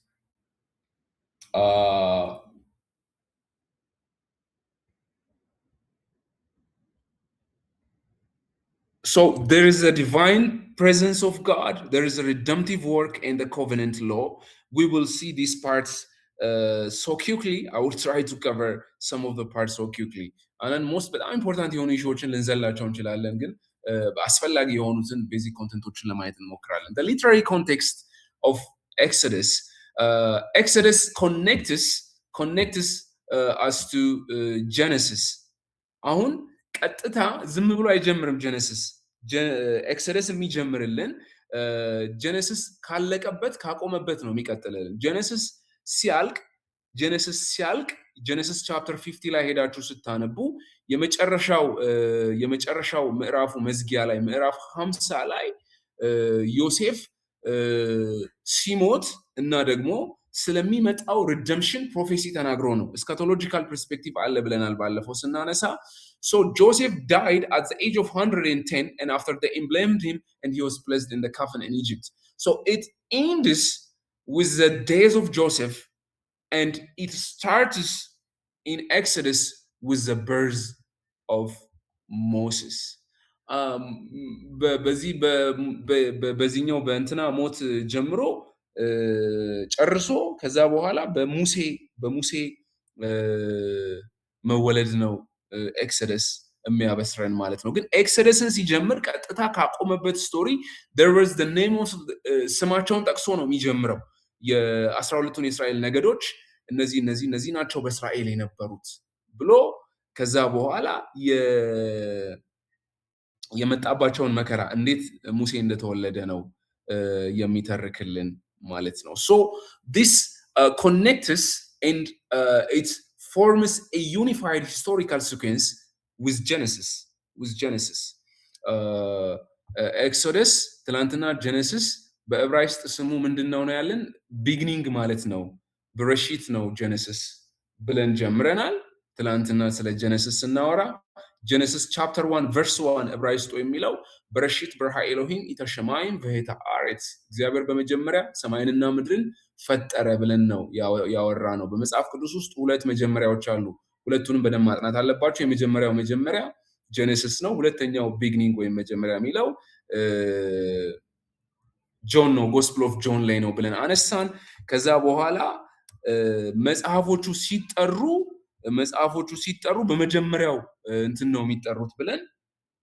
So there is a divine presence of God, there is a redemptive work in the covenant law. We will see these parts so quickly. I will try to cover some of the parts so quickly. And most በጣም ኢምፖርታንት የሆኑ ኢሹዎችን ልንዘላቸው እንችላለን፣ ግን አስፈላጊ የሆኑትን ቤዚክ ኮንቴንቶችን ለማየት እንሞክራለን። The literary context of Exodus. Exodus connects us to Genesis. አሁን ቀጥታ ዝም ብሎ አይጀምርም ጀነሲስ። ኤክሶደስ የሚጀምርልን ጀነሲስ ካለቀበት ካቆመበት ነው የሚቀጥልልን። ጀነሲስ ሲያልቅ ጀነሲስ ቻፕተር 50 ላይ ሄዳችሁ ስታነቡ የመጨረሻው ምዕራፉ መዝጊያ ላይ ምዕራፍ 50 ላይ ዮሴፍ ሲሞት እና ደግሞ ስለሚመጣው ሪደምፕሽን ፕሮፌሲ ተናግሮ ነው። እስካቶሎጂካል ፐርስፔክቲቭ አለ ብለናል ባለፈው ስናነሳ። So Joseph died at the age of 110, and after they embalmed him, and he was placed in the coffin in Egypt. So it ends with the days of Joseph, and it starts in Exodus with the birth of Moses. በዚህኛው በእንትና ሞት ጀምሮ ጨርሶ ከዛ በኋላ በሙሴ መወለድ ነው ኤክሶደስ የሚያበስረን ማለት ነው። ግን ኤክሶደስን ሲጀምር ቀጥታ ካቆመበት ስቶሪ there was the name of ስማቸውን ጠቅሶ ነው የሚጀምረው። የ12ቱን የእስራኤል ነገዶች እነዚህ ናቸው በእስራኤል የነበሩት ብሎ ከዛ በኋላ የመጣባቸውን መከራ እንዴት ሙሴ እንደተወለደ ነው የሚተርክልን ማለት ነው። So this connects and it forms a unified historical sequence with Genesis. Exodus ትላንትና ጀነሲስ በዕብራይስጥ ስሙ ምንድነው ነው ያለን? ቢግኒንግ ማለት ነው። ብረሺት ነው ጀነሲስ ብለን ጀምረናል። ትላንትና ስለ ጀነሲስ ስናወራ ጀነሲስ ቻፕተር 1 ቨርስ 1 ዕብራይስጡ የሚለው በረሺት በርሃ ኤሎሂም ኢተሸማይም ወሄታ አሬት፣ እግዚአብሔር በመጀመሪያ ሰማይንና ምድርን ፈጠረ ብለን ነው ያወራ ነው። በመጽሐፍ ቅዱስ ውስጥ ሁለት መጀመሪያዎች አሉ። ሁለቱንም በደንብ ማጥናት አለባቸው። የመጀመሪያው መጀመሪያ ጀነሲስ ነው። ሁለተኛው ቢግኒንግ ወይም መጀመሪያ የሚለው ጆን ነው፣ ጎስፕል ኦፍ ጆን ላይ ነው ብለን አነሳን። ከዛ በኋላ መጽሐፎቹ ሲጠሩ በመጀመሪያው እንትን ነው የሚጠሩት ብለን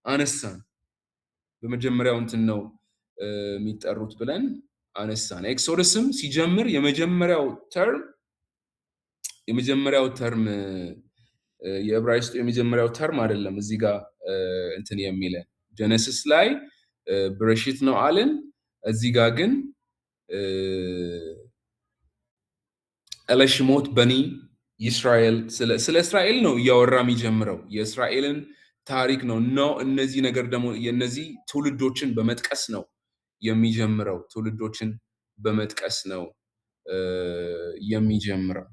አነሳን። በመጀመሪያው እንትን ነው የሚጠሩት ብለን አነሳን። ኤክሶደስም ሲጀምር የመጀመሪያው ተርም የዕብራይስጡ የመጀመሪያው ተርም አይደለም። እዚህ ጋር እንትን የሚለን ጀነሲስ ላይ ብረሺት ነው አለን። እዚህ ጋር ግን ኤለሽሞት በኒ እስራኤል ስለ እስራኤል ነው እያወራ የሚጀምረው። የእስራኤልን ታሪክ ነው። እነዚህ ነገር ደግሞ የነዚህ ትውልዶችን በመጥቀስ ነው የሚጀምረው።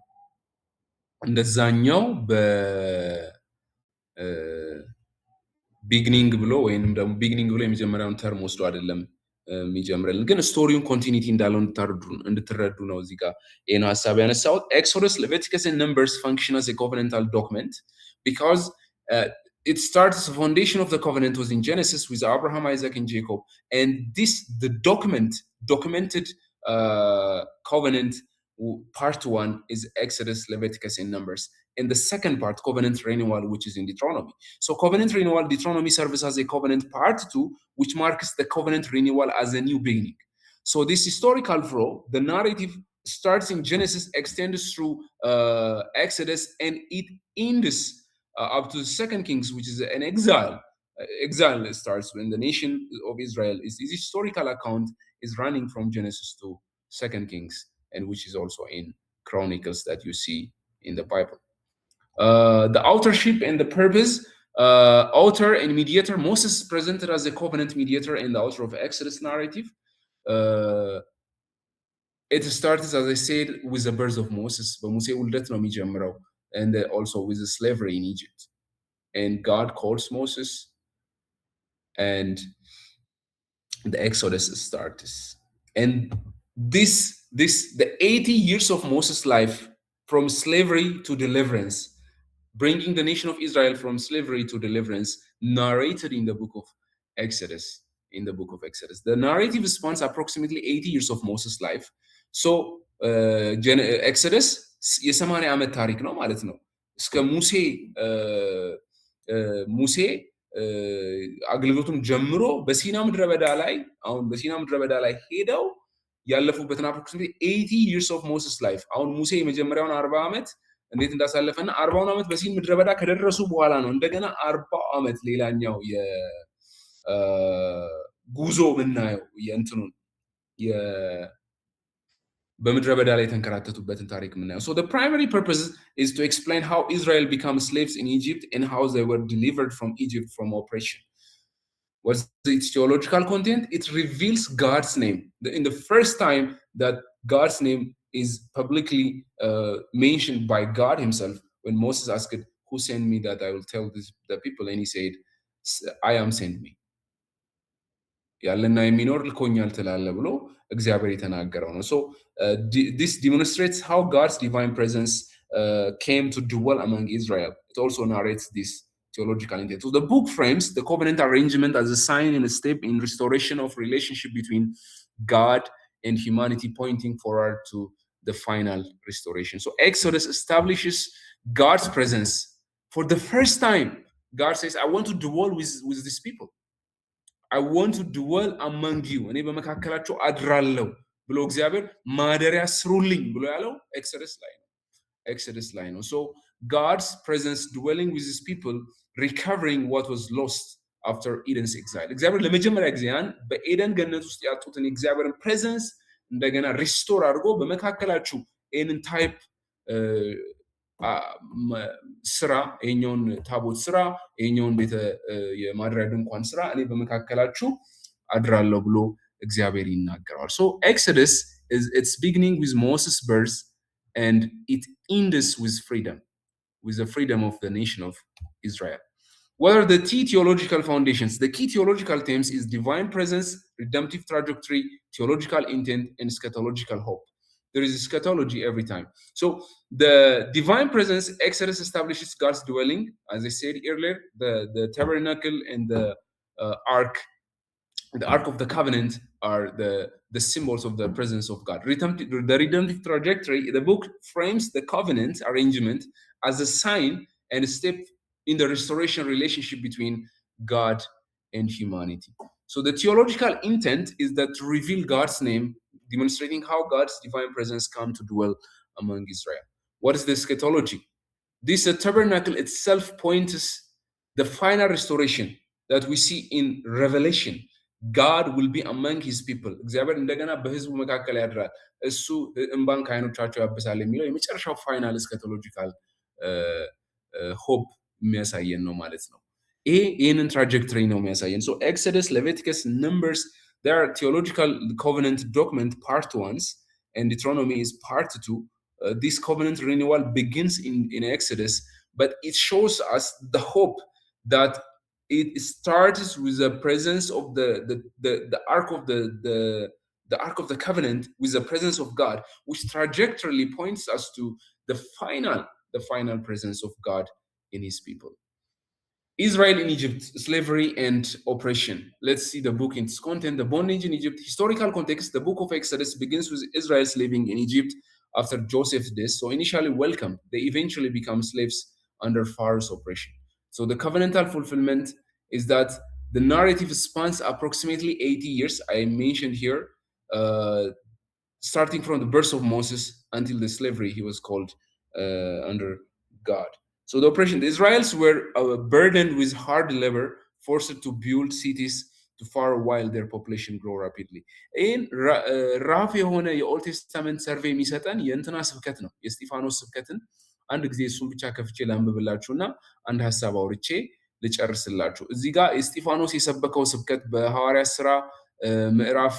እንደዛኛው በቢግኒንግ ብሎ ወይንም ደግሞ ቢግኒንግ ብሎ የመጀመሪያውን ተርም ወስዶ አይደለም የሚጀምረልን ግን ስቶሪውን ኮንቲኒቲ እንዳለው እንድትረዱ ነው እዚህ ጋር ይህን ሀሳብ ያነሳሁት። Exodus, Leviticus and Numbers function as a covenantal document because it starts, the foundation of the covenant was in Genesis with Abraham, Isaac and Jacob, and the documented covenant part 1 is Exodus, Leviticus and Numbers, and the second part, covenant renewal, which is in Deuteronomy. So covenant renewal, Deuteronomy serves as a covenant part 2, which marks the covenant renewal as a new beginning. So this historical flow, the narrative starts in Genesis, extends through Exodus, and it ends up to the Second Kings, which is an exile. Exile starts when the nation of Israel is this historical account is running from Genesis to Second Kings, and which is also in Chronicles that you see in the Bible. The authorship and the purpose, author and mediator, Moses is presented as a covenant mediator and the author of Exodus narrative. It starts, as I said, with the birth of Moses, and also with the slavery in Egypt. And God calls Moses, and the Exodus starts. And the 80 years of Moses' life from slavery to deliverance, bringing the nation of Israel from slavery to deliverance, narrated in the book of Exodus. The narrative spans approximately 80 years of Moses' life. So Exodus የ80 ዓመት ታሪክ ነው ማለት ነው። እስከ ሙሴ አገልግሎቱን ጀምሮ በሲና ምድረ በዳ ላይ ሄደው ያለፉበትን approximately 80 years of Moses' life። አሁን ሙሴ የመጀመሪያውን 40 ዓመት እንዴት እንዳሳለፈና 40 ዓመት በሲን ምድረ በዳ ከደረሱ በኋላ ነው እንደገና 40 ዓመት ሌላኛው የጉዞ ምናየው የእንትኑን በምድረ በዳ ላይ ተንከራተቱበትን ታሪክ ምናየው። So the primary purpose is to explain how Israel became slaves in Egypt and how they were delivered from Egypt from oppression. What's its theological content? It reveals God's name. In the first time that God's name is publicly mentioned by God himself, when Moses asked, who sent me that I will tell the people? And he said, I am sent me. ያለና የሚኖር ልኮኛል ትላለ ብሎ እግዚአብሔር የተናገረው ነው። So this demonstrates how God's divine presence came to dwell among Israel. It also narrates this theological intent. So the book frames the covenant arrangement as a sign and a step in restoration of relationship between God and humanity, pointing forward to the final restoration. So Exodus establishes God's presence for the first time. God says, I want to dwell with these people. I want to dwell among you. እኔ በመካከላቸው አድራለሁ ብሎ እግዚአብሔር ማደሪያ ስሩልኝ ብሎ ያለው ኤክሶደስ ላይ ነው። So God's presence dwelling with his people, recovering what was lost after Eden's exile. እግዚአብሔር ለመጀመሪያ ጊዜ በኤደን ገነት ውስጥ ያጡትን የእግዚአብሔርን ፕሬዘንስ እንደገና ሪስቶር አድርጎ በመካከላችሁ ይህንን ታይፕ ስራ ይሄኛውን ታቦት ስራ ይሄኛውን ቤተ የማድሪያ ድንኳን ስራ እኔ በመካከላችሁ አድራለሁ ብሎ እግዚአብሔር ይናገራል። So Exodus is its beginning with Moses' birth and it ends with freedom, with the freedom of the nation of Israel. What are the key theological foundations? The key theological themes is divine presence, redemptive trajectory, theological intent, and eschatological hope. There is eschatology every time. So the divine presence, Exodus establishes God's dwelling. As I said earlier, the tabernacle and the ark of the covenant are the symbols of the presence of God. The redemptive trajectory, the book frames the covenant arrangement as a sign and a step in the restoration relationship between God and humanity. So the theological intent is that to reveal God's name, demonstrating how God's divine presence come to dwell among Israel. What is the eschatology? This tabernacle itself points the final restoration that we see in Revelation. God will be among his people. እግዚአብሔር እንደገና በህዝቡ መካከል ያድራል። እሱ እንባን ከዓይኖቻቸው ያብሳል የሚለው የመጨረሻው ፋይናል ኤስካቶሎጂካል ሆፕ የሚያሳየን ነው ማለት ነው። ይህንን ትራጀክተሪ ነው የሚያሳየን። So Exodus, Leviticus, Numbers, they are theological covenant document part 1s, and Deuteronomy is part 2. This covenant renewal begins in Exodus, but it shows us the hope that it starts with the presence of the ark of the Ark of the Covenant, with the presence of God, which trajectorily points us to the final presence of God in his people. Israel in Egypt, slavery and oppression. Let's see the book in its content. The bondage in Egypt. Historical context. The book of Exodus begins with Israel's living in Egypt after Joseph's death. So initially welcomed, they eventually become slaves under Pharaoh's oppression. So the covenantal fulfillment is that the narrative spans approximately 80 years. I mentioned here, starting from the birth of Moses until the slavery he was called under God. So the oppression, the Israelis were burdened with hard labor, forced to build cities to far while their population grow rapidly. ይህን ራፍ የሆነ የኦልድ ቴስታመንት ሰርቬይ የሚሰጠን የእንትና ስብከት ነው፣ የእስጢፋኖስ ስብከትን አንድ ጊዜ እሱን ብቻ ከፍቼ ላንብብላችሁና አንድ ሀሳብ አውርቼ ልጨርስላችሁ። እዚህ ጋር እስጢፋኖስ የሰበከው ስብከት በሐዋርያት ሥራ ምዕራፍ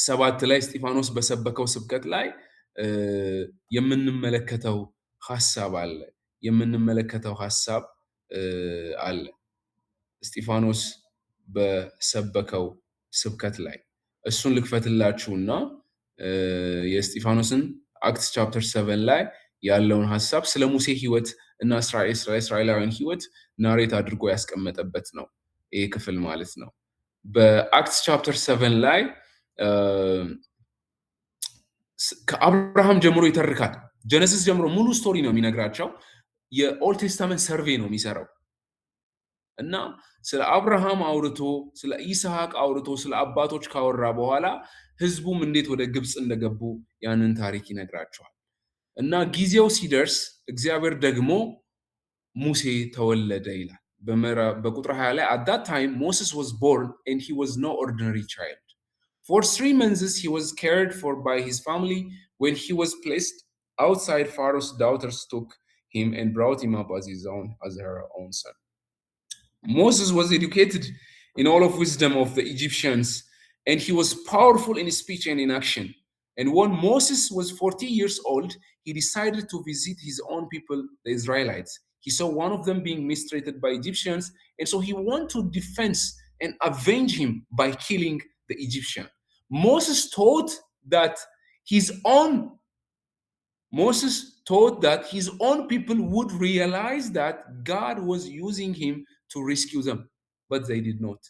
7 ላይ እስጢፋኖስ በሰበከው ስብከት ላይ የምንመለከተው ሐሳብ አለ አለ እስጢፋኖስ በሰበከው ስብከት ላይ እሱን ልክፈትላችሁና የእስጢፋኖስን አክትስ ቻፕተር 7 ላይ ያለውን ሐሳብ ስለ ሙሴ ህይወት እና እስራኤላውያን ህይወት ናሬት አድርጎ ያስቀመጠበት ነው ይሄ ክፍል ማለት ነው። በአክትስ ቻፕተር 7 ላይ ከአብርሃም ጀምሮ ይተርካል። ጀነሲስ ጀምሮ ሙሉ ስቶሪ ነው የሚነግራቸው። የኦልድ ቴስታመንት ሰርቬይ ነው የሚሰራው እና ስለ አብርሃም አውርቶ ስለ ይስሐቅ አውርቶ ስለ አባቶች ካወራ በኋላ ህዝቡም እንዴት ወደ ግብጽ እንደገቡ ያንን ታሪክ ይነግራቸዋል። እና ጊዜው ሲደርስ እግዚአብሔር ደግሞ ሙሴ ተወለደ ይላል በቁጥር 20 ላይ at that time Moses was born and he was no ordinary child. For 3 months he was cared for by his family. When he was placed outside, Pharaoh's daughters took him and brought him up as her own son. Moses was educated in all of wisdom of the Egyptians, and he was powerful in speech and in action. And when Moses was 40 years old, he decided to visit his own people, the Israelites. He saw one of them being mistreated by Egyptians, and so he wanted to defend and avenge him by killing the Egyptian. Moses thought that his own people would realize that God was using him to rescue them, but they did not.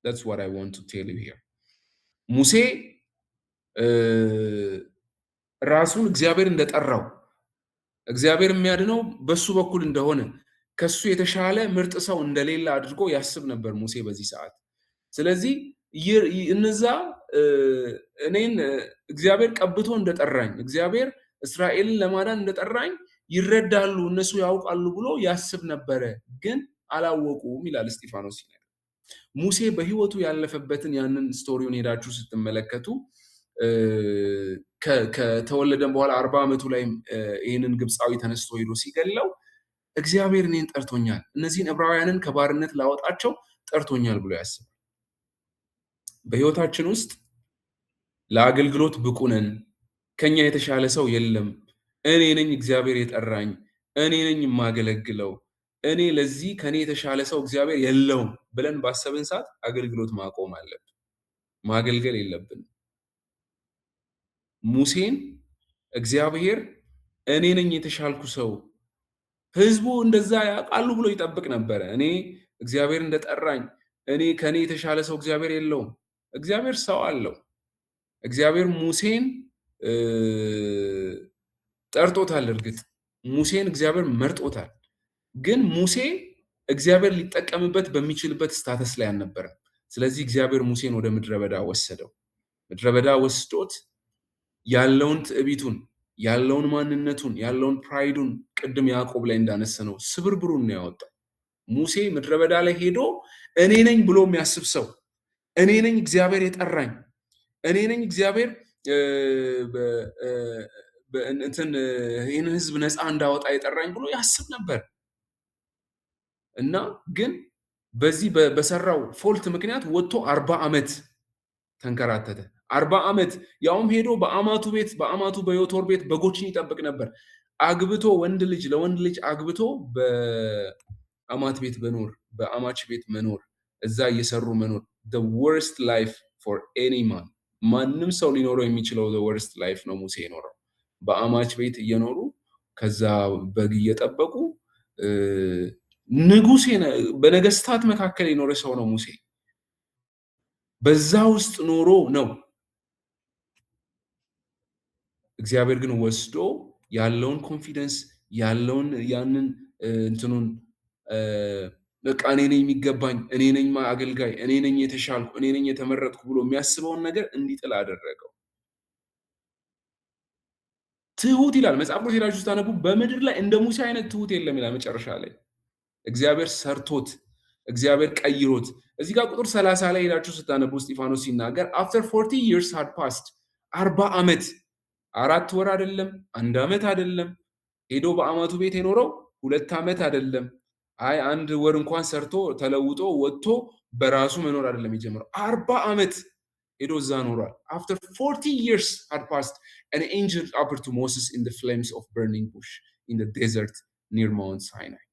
That's what I want to tell you here. ሙሴ ራሱን እግዚአብሔር እንደጠራው እግዚአብሔር የሚያድነው በሱ በኩል እንደሆነ ከሱ የተሻለ ምርጥ ሰው እንደሌለ አድርጎ ያስብ ነበር ሙሴ በዚህ ሰዓት። ስለዚህ እነዛ እኔን እግዚአብሔር ቀብቶ እንደጠራኝ እግዚአብሔር እስራኤልን ለማዳን እንደጠራኝ ይረዳሉ እነሱ ያውቃሉ ብሎ ያስብ ነበረ፣ ግን አላወቁም ይላል እስጢፋኖስ ይላል። ሙሴ በህይወቱ ያለፈበትን ያንን ስቶሪውን ሄዳችሁ ስትመለከቱ ከተወለደም በኋላ 40 ዓመቱ ላይ ይሄንን ግብጻዊ ተነስቶ ሄዶ ሲገለው እግዚአብሔር እኔን ጠርቶኛል፣ እነዚህን ዕብራውያንን ከባርነት ላወጣቸው ጠርቶኛል ብሎ ያስባል። በህይወታችን ውስጥ ለአገልግሎት ብቁ ነን፣ ከኛ የተሻለ ሰው የለም፣ እኔ ነኝ እግዚአብሔር የጠራኝ፣ እኔ ነኝ የማገለግለው፣ እኔ ለዚህ ከኔ የተሻለ ሰው እግዚአብሔር የለውም ብለን ባሰብን ሰዓት አገልግሎት ማቆም አለብን፣ ማገልገል የለብንም። ሙሴን እግዚአብሔር እኔ ነኝ የተሻልኩ ሰው፣ ህዝቡ እንደዛ ያውቃሉ ብሎ ይጠብቅ ነበረ። እኔ እግዚአብሔር እንደጠራኝ፣ እኔ ከኔ የተሻለ ሰው እግዚአብሔር የለውም። እግዚአብሔር ሰው አለው። እግዚአብሔር ሙሴን ጠርቶታል። እርግጥ ሙሴን እግዚአብሔር መርጦታል። ግን ሙሴ እግዚአብሔር ሊጠቀምበት በሚችልበት ስታተስ ላይ አልነበረም። ስለዚህ እግዚአብሔር ሙሴን ወደ ምድረ በዳ ወሰደው። ምድረ በዳ ወስዶት ያለውን ትዕቢቱን፣ ያለውን ማንነቱን፣ ያለውን ፕራይዱን ቅድም ያዕቆብ ላይ እንዳነሰነው ስብርብሩን ነው ያወጣው። ሙሴ ምድረ በዳ ላይ ሄዶ እኔ ነኝ ብሎ የሚያስብ ሰው፣ እኔ ነኝ እግዚአብሔር የጠራኝ፣ እኔ ነኝ እግዚአብሔር ይህን ህዝብ ነፃ እንዳወጣ የጠራኝ ብሎ ያስብ ነበር እና ግን በዚህ በሰራው ፎልት ምክንያት ወጥቶ 40 ዓመት ተንከራተተ። 40 ዓመት ያውም ሄዶ በአማቱ ቤት በአማቱ በዮቶር ቤት በጎችን ይጠብቅ ነበር። አግብቶ ወንድ ልጅ ለወንድ ልጅ አግብቶ አማት ቤት በኖር በአማች ቤት መኖር እዛ እየሰሩ መኖር the worst life for any man ማንም ሰው ሊኖረው የሚችለው the worst life ነው ሙሴ የኖረው በአማች ቤት እየኖሩ ከዛ በግ እየጠበቁ ንጉስ በነገስታት መካከል የኖረ ሰው ነው ሙሴ በዛ ውስጥ ኖሮ ነው እግዚአብሔር ግን ወስዶ ያለውን ኮንፊደንስ ያለውን ያንን እንትኑን በቃ እኔ ነኝ የሚገባኝ እኔ ነኝ አገልጋይ እኔ ነኝ የተሻልኩ እኔ ነኝ የተመረጥኩ ብሎ የሚያስበውን ነገር እንዲጥል አደረገው ትሁት ይላል መጽሐፍ ቅዱስ ሄዳችሁ ስታነቡ በምድር ላይ እንደ ሙሴ አይነት ትሁት የለም ይላል መጨረሻ ላይ እግዚአብሔር ሰርቶት እግዚአብሔር ቀይሮት እዚህ ጋር ቁጥር 30 ላይ ሄዳችሁ ስታነቡ እስጢፋኖስ ሲናገር after 40 years had passed 40 ዓመት 4 ወር አይደለም 1 ዓመት አይደለም ሄዶ በአማቱ ቤት የኖረው 2 ዓመት አይደለም አይ 1 ወር እንኳን ሰርቶ ተለውጦ ወጥቶ በራሱ መኖር አይደለም የጀመረው 40 ዓመት ሄዶ እዛ ኖሯል after 40 years had passed an angel appeared to Moses in the flames of burning bush in the desert near Mount Sinai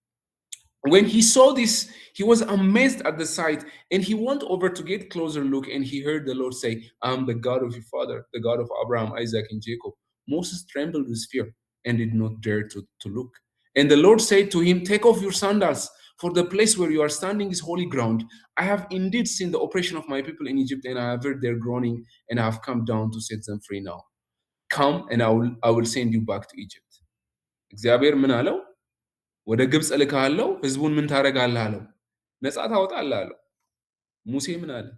when he saw this he was amazed at the sight and he went over to get closer look and he heard the Lord say I am the God of your father the God of Abraham Isaac and Jacob Moses trembled with fear and did not dare to look and the Lord said to him take off your sandals for the place where you are standing is holy ground I have indeed seen the oppression of my people in Egypt and I have heard their groaning and I have come down to set them free now come and I will send you back to Egypt እግዚአብሔር ምን አለው ወደ ግብጽ ልካለው ህዝቡን ምን ታረጋለህ አለው ነፃ ታወጣለህ አለው ሙሴ ምን አለ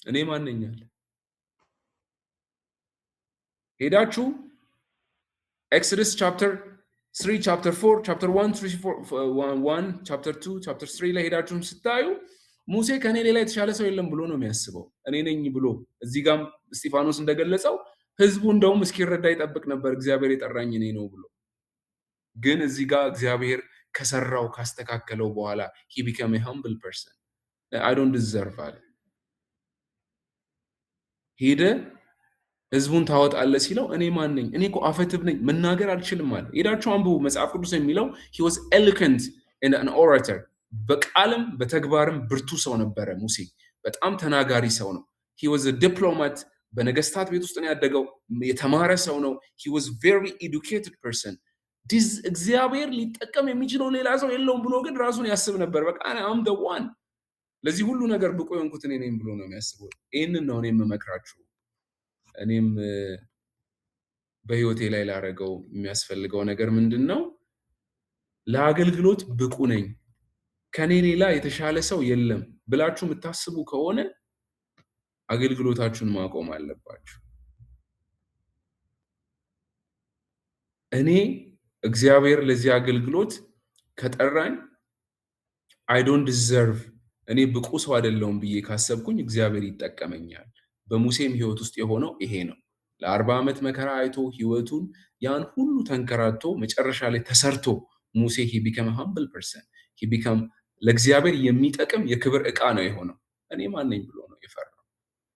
እኔ ማን ነኝ አለ ሄዳችሁ Exodus chapter 3 chapter 4 chapter 1 3 4 1 chapter 2 chapter 3 ላይ ሄዳችሁ ስታዩ ሙሴ ከኔ ሌላ የተሻለ ሰው የለም ብሎ ነው የሚያስበው እኔ ነኝ ብሎ እዚህ ጋር እስጢፋኖስ እንደገለጸው ህዝቡ እንደውም እስኪረዳ ይጠብቅ ነበር እግዚአብሔር የጠራኝ እኔ ነው ብሎ ግን እዚህ ጋር እግዚአብሔር ከሰራው ካስተካከለው በኋላ he became a humble person I don't deserve አለ ሄደ ህዝቡን ታወጣለህ ሲለው እኔ ማን ነኝ እኔ እኮ አፈትብ ነኝ መናገር አልችልም አለ ሄዳችሁ አንብቡ መጽሐፍ ቅዱስ የሚለው he was eloquent and an orator በቃልም በተግባርም ብርቱ ሰው ነበረ ሙሴ በጣም ተናጋሪ ሰው ነው he was a diplomat በነገስታት ቤት ውስጥ ነው ያደገው የተማረ ሰው ነው he was very educated person እግዚአብሔር ሊጠቀም የሚችለው ሌላ ሰው የለውም ብሎ ግን ራሱን ያስብ ነበር በቃ I'm the one ለዚህ ሁሉ ነገር ብቆ የሆንኩት እኔ ነኝ ብሎ ነው የሚያስበው ይሄንን ነው እኔም መመክራችሁ እኔም በህይወቴ ላይ ላረገው የሚያስፈልገው ነገር ምንድነው ለአገልግሎት ብቁ ነኝ ከኔ ሌላ የተሻለ ሰው የለም ብላችሁ የምታስቡ ከሆነ አገልግሎታችሁን ማቆም አለባችሁ እኔ እግዚአብሔር ለዚህ አገልግሎት ከጠራኝ I don't deserve እኔ ብቁ ሰው አይደለሁም ብዬ ካሰብኩኝ እግዚአብሔር ይጠቀመኛል በሙሴም ህይወት ውስጥ የሆነው ይሄ ነው ለ40 ዓመት መከራ አይቶ ህይወቱን ያን ሁሉ ተንከራቶ መጨረሻ ላይ ተሰርቶ ሙሴ he became a humble person he became ለእግዚአብሔር የሚጠቅም የክብር ዕቃ ነው የሆነው እኔ ማን ነኝ ብሎ ነው የፈራው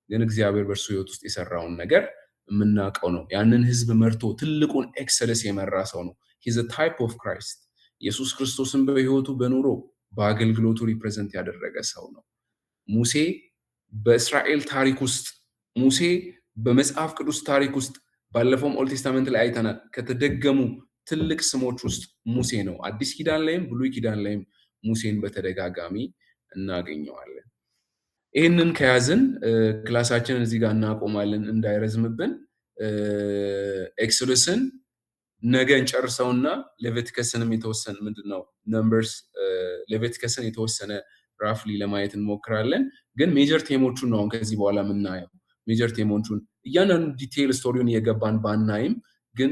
ግን እግዚአብሔር በእርሱ ህይወት ውስጥ የሰራውን ነገር የምናውቀው ነው ያንን ህዝብ መርቶ ትልቁን ኤክሰለስ የመራ ሰው ነው he's a type of Christ ኢየሱስ ክርስቶስን በህይወቱ በኑሮ በአገልግሎቱ ሪፕሬዘንት ያደረገ ሰው ነው ሙሴ በእስራኤል ታሪክ ውስጥ ሙሴ በመጽሐፍ ቅዱስ ታሪክ ውስጥ ባለፈውም ኦልድ ቴስታመንት ላይ አይተናል ከተደገሙ ትልቅ ስሞች ውስጥ ሙሴ ነው አዲስ ኪዳን ላይም ብሉይ ኪዳን ላይም ሙሴን በተደጋጋሚ እናገኘዋለን ይሄንን ከያዝን ክላሳችንን እዚህ ጋር እናቆማለን እንዳይረዝምብን ኤክሶደስን ነገ እንጨርሰውና ሌቪቲከስንም የተወሰነ ምንድነው ነምበርስ ሌቪቲከስን የተወሰነ ራፍሊ ለማየት እንሞክራለን ግን ሜጀር ቴሞቹን ነው ከዚህ በኋላ የምናየው ሜጀር ቴሞቹን እያንዳንዱ ዲቴይል ስቶሪውን እየገባን ባናይም ግን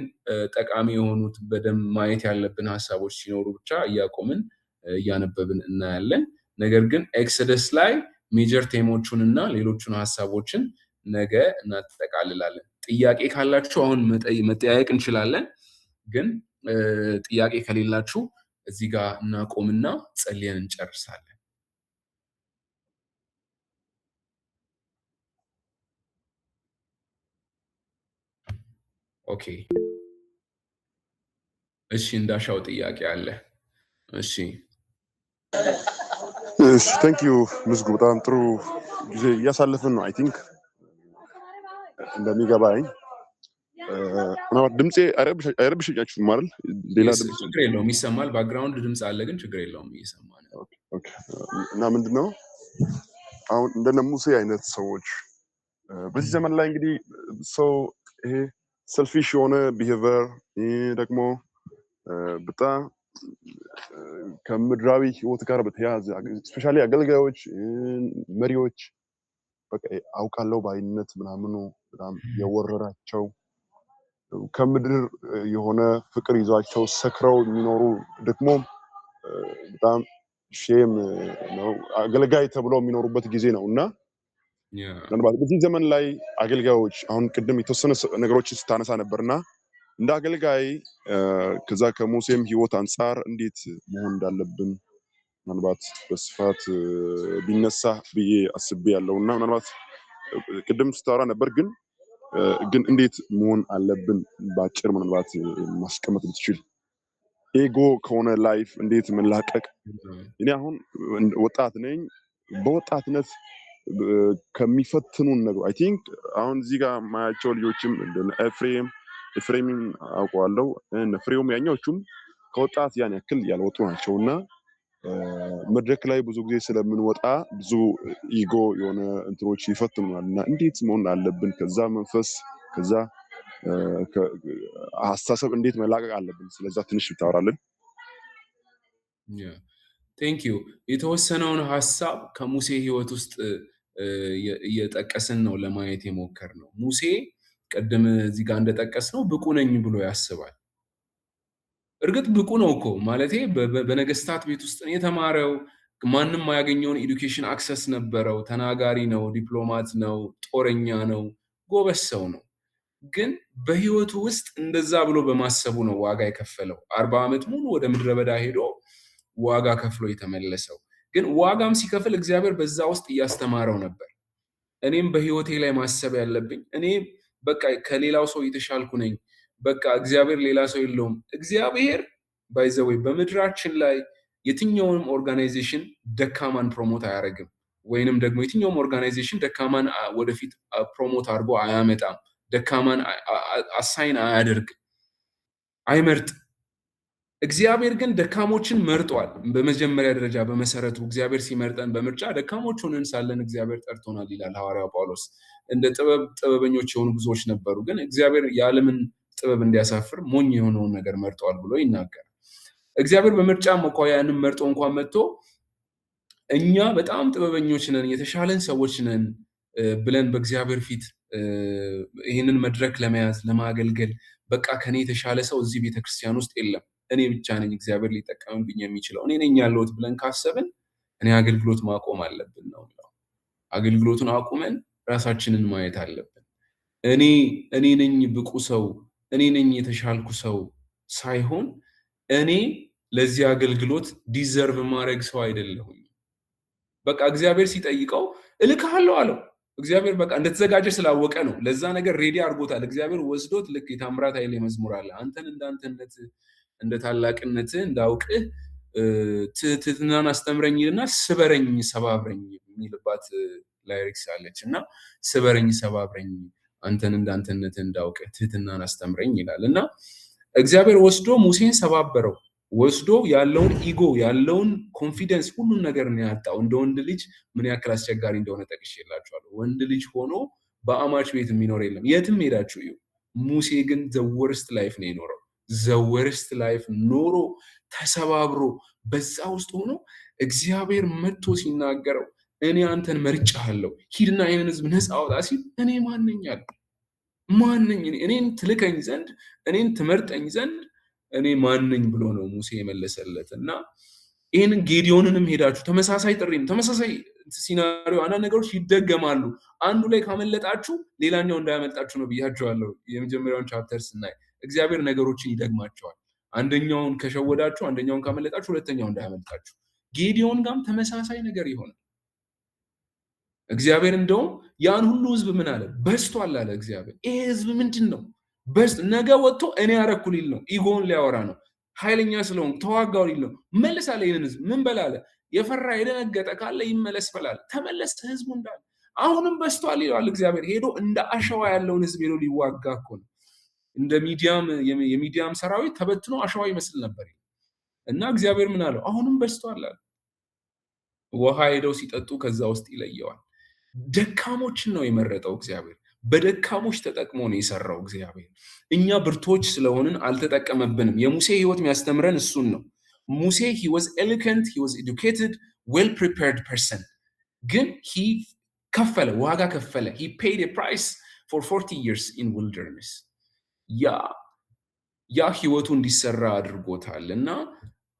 ጠቃሚ የሆኑት በደም ማየት ያለብን ሐሳቦች ሲኖሩ ብቻ እያቆምን እያነበብን እናያለን ነገር ግን ኤክሶደስ ላይ ሜጀር ቴሞቹንና ሌሎቹን ሐሳቦችን ነገ እናጠቃልላለን ጥያቄ ካላችሁ አሁን መጠያየቅ እንችላለን ግን ጥያቄ ከሌላችሁ እዚህ ጋር እናቆምና ጸልየን እንጨርሳለን ኦኬ እሺ እንዳሻው ጥያቄ አለ እሺ Thank you ምስጉ በጣም ጥሩ ጊዜ እያሳለፍን ነው። አይ ቲንክ እንደሚገባኝ ምናልባት ድምጼ አይረብሽኛችሁም አይደል? ሌላ ድምጽ ችግር የለውም ይሰማል። ባክግራውንድ ድምጽ አለ ግን ችግር የለውም እየሰማን ነው። ኦኬ እና ምንድነው አሁን እንደነ ሙሴ አይነት ሰዎች በዚህ ዘመን ላይ እንግዲህ ሰው ይሄ ሰልፊሽ የሆነ ቢሄቨር ደግሞ በጣም ከምድራዊ ህይወት ጋር በተያያዘ ስፔሻሊ አገልጋዮች መሪዎች በቃ አውቃለሁ ባይነት ምናምኑ በጣም የወረራቸው ከምድር የሆነ ፍቅር ይዟቸው ሰክረው የሚኖሩ ደግሞ በጣም ሼም ነው አገልጋይ ተብለው የሚኖሩበት ጊዜ ነውና በዚህ ዘመን ላይ አገልጋዮች አሁን ቅድም የተወሰነ ነገሮች ስታነሳ ነበርና እንደ አገልጋይ ከዛ ከሙሴም ህይወት አንፃር እንዴት መሆን እንዳለብን ምናልባት በስፋት ቢነሳ ብዬ አስቤ ያለውና ምናልባት ቅድም ስታወራ ነበር ግን እንዴት መሆን አለብን ባጭር ምናልባት ማስቀመጥ ብትችል ኤጎ ከሆነ ላይፍ እንዴት መላቀቅ እኔ አሁን ወጣት ነኝ በወጣትነት ከሚፈትኑን ነገር አይ ቲንክ አሁን እዚህ ጋር ማያቸው ልጆችም እንደ ኤፍሬምን አውቀዋለሁ እና ፍሬውም ያኛዎቹም ከወጣት ያን ያክል ያልወጡ ናቸውና መድረክ ላይ ብዙ ጊዜ ስለምንወጣ ብዙ ኢጎ የሆነ እንትሮች ይፈትኑናልና እንዴት መሆን አለብን ከዛ መንፈስ ከዛ አስተሳሰብ እንዴት መላቀቅ አለብን ስለዛ ትንሽ ብታወራለን። ቴንክ ዩ የተወሰነውን ሐሳብ ከሙሴ ህይወት ውስጥ እየጠቀስን ነው ለማየት የሞከር ነው። ሙሴ ቀደም እዚህ ጋር እንደጠቀስ ነው ብቁ ነኝ ብሎ ያስባል። እርግጥ ብቁ ነው እኮ ማለቴ በነገስታት ቤት ውስጥ የተማረው ማንንም ማያገኘውን ኤዱኬሽን አክሰስ ነበረው። ተናጋሪ ነው፣ ዲፕሎማት ነው፣ ጦረኛ ነው፣ ጎበዝ ሰው ነው። ግን በህይወቱ ውስጥ እንደዛ ብሎ በማሰቡ ነው ዋጋ የከፈለው። 40 ዓመት ሙሉ ወደ ምድረ በዳ ሄዶ ዋጋ ከፍሎ የተመለሰው። ግን ዋጋም ሲከፍል እግዚአብሔር በዛ ውስጥ እያስተማረው ነበር። እኔም በህይወቴ ላይ ማሰብ ያለብኝ እኔ በቃ ከሌላው ሰው የተሻልኩ ነኝ። በቃ እግዚአብሔር ሌላ ሰው የለውም። እግዚአብሔር ባይዘወይ በምድራችን ላይ የትኛውንም ኦርጋናይዜሽን ደካማን ፕሮሞት አያደርግም፣ ወይንም ደግሞ የትኛውም ኦርጋናይዜሽን ደካማን ወደፊት ፕሮሞት አድርጎ አያመጣም። ደካማን አሳይን አያደርግ፣ አይመርጥ። እግዚአብሔር ግን ደካሞችን መርጧል። በመጀመሪያ ደረጃ በመሰረቱ እግዚአብሔር ሲመርጠን በምርጫ ደካሞች ሆነን ሳለን እግዚአብሔር ጠርቶናል ይላል ሐዋርያው ጳውሎስ። እንደ ጥበበኞች የሆኑ ብዙዎች ነበሩ፣ ግን እግዚአብሔር የዓለምን ጥበብ እንዲያሳፍር ሞኝ የሆነውን ነገር መርጧል ብሎ ይናገራል። እግዚአብሔር በምርጫም እንኳ ያንን መርጦ እንኳን መጥቶ እኛ በጣም ጥበበኞች ነን የተሻለን ሰዎች ነን ብለን በእግዚአብሔር ፊት ይህንን መድረክ ለመያዝ ለማገልገል በቃ ከኔ የተሻለ ሰው እዚህ ቤተክርስቲያን ውስጥ የለም፣ እኔ ብቻ ነኝ እግዚአብሔር ሊጠቀምብኝ የሚችለው እኔ ነኝ ያለሁት ብለን ካሰብን እኔ አገልግሎት ማቆም አለብን ነው። አገልግሎቱን አቁመን ራሳችንን ማየት አለብን። እኔ ነኝ ብቁ ሰው፣ እኔ ነኝ የተሻልኩ ሰው ሳይሆን እኔ ለዚህ አገልግሎት ዲዘርቭ ማድረግ ሰው አይደለሁም። በቃ እግዚአብሔር ሲጠይቀው እልክሃለሁ አለው። እግዚአብሔር በቃ እንደተዘጋጀ ስላወቀ ነው። ለዛ ነገር ሬዲ አድርጎታል። እግዚአብሔር ወስዶት ልክ የታምራት ኃይሌ መዝሙር አለ። አንተን እንዳንተነት እንደ ታላቅነት እንዳውቅህ ትህትናን አስተምረኝና ስበረኝ ሰባብረኝ የሚልባት ላይሪክስ አለች እና ስበረኝ ሰባብረኝ አንተን እንዳንተነት እንዳውቅህ ትህትናን አስተምረኝ ይላል እና እግዚአብሔር ወስዶ ሙሴን ሰባበረው። ወስዶ ያለውን ኢጎ ያለውን ኮንፊደንስ ሁሉን ነገር ነው ያጣው። እንደ ወንድ ልጅ ምን ያክል አስቸጋሪ እንደሆነ ጠቅሼላችኋለሁ። ወንድ ልጅ ሆኖ በአማች ቤት የሚኖር የለም። የትም ሄዳችሁ እዩ። ሙሴ ግን ዘወርስት ላይፍ ነው የኖረው። ዘወርስት ላይፍ ኖሮ ተሰባብሮ በዛ ውስጥ ሆኖ እግዚአብሔር መጥቶ ሲናገረው እኔ አንተን መርጬሃለሁ ሂድና ይሄንን ህዝብ ነፃ አውጣ ሲል እኔ ማንኛል ማንኝ እኔን ትልከኝ ዘንድ እኔን ትመርጠኝ ዘንድ እኔ ማንኝ ብሎ ነው ሙሴ የመለሰለት እና ይሄንን ጌዲዮንንም ሄዳችሁ ተመሳሳይ ጥሪም ተመሳሳይ ሲናሪዮ አንዳንድ ነገሮች ይደገማሉ። አንዱ ላይ ካመለጣችሁ ሌላኛው እንዳያመልጣችሁ ነው ብያችኋለሁ። የመጀመሪያውን ቻፕተር ስናይ እግዚአብሔር ነገሮችን ይደግማቸዋል። አንደኛውን ከሸወዳችሁ አንደኛውን ካመለጣችሁ ሁለተኛው እንዳያመልጣችሁ። ጌዲዮን ጋርም ተመሳሳይ ነገር ይሆናል። እግዚአብሔር እንደውም ያን ሁሉ ህዝብ ምን አለ? በዝቷል አለ እግዚአብሔር። ይሄ ህዝብ ምንድነው? ነገ ወጥቶ እኔ ያረኩ ሊል ነው። ኢጎን ሊያወራ ነው። ኃይለኛ ስለሆንኩ ተዋጋው ሊል ነው። መልሳለ ይሄንን ህዝብ ምን በላለ? የፈራ የደነገጠ ካለ ይመለስ በላል። ተመለስ ህዝቡ እንዳለ አሁንም በስቷል ይላል እግዚአብሔር። ሄዶ እንደ አሸዋ ያለውን ህዝብ ሄዶ ሊዋጋ እኮ ነው። እንደ የሚዲያም ሰራዊት ተበትኖ አሸዋ ይመስል ነበር እና እግዚአብሔር ምን አለው? አሁንም በስቷል አለ። ውሃ ሄደው ሲጠጡ ከዛ ውስጥ ይለየዋል። ደካሞችን ነው የመረጠው እግዚአብሔር። በደካሞች ተጠቅሞ ነው የሰራው እግዚአብሔር። እኛ ብርቶች ስለሆንን አልተጠቀመብንም። የሙሴ ህይወት የሚያስተምረን እሱን ነው። ሙሴ he was eloquent, he was educated, well prepared person. ግን he ከፈለ፣ ዋጋ ከፈለ። he paid a price for 40 years in wilderness. ያ ህይወቱ እንዲሰራ አድርጎታል እና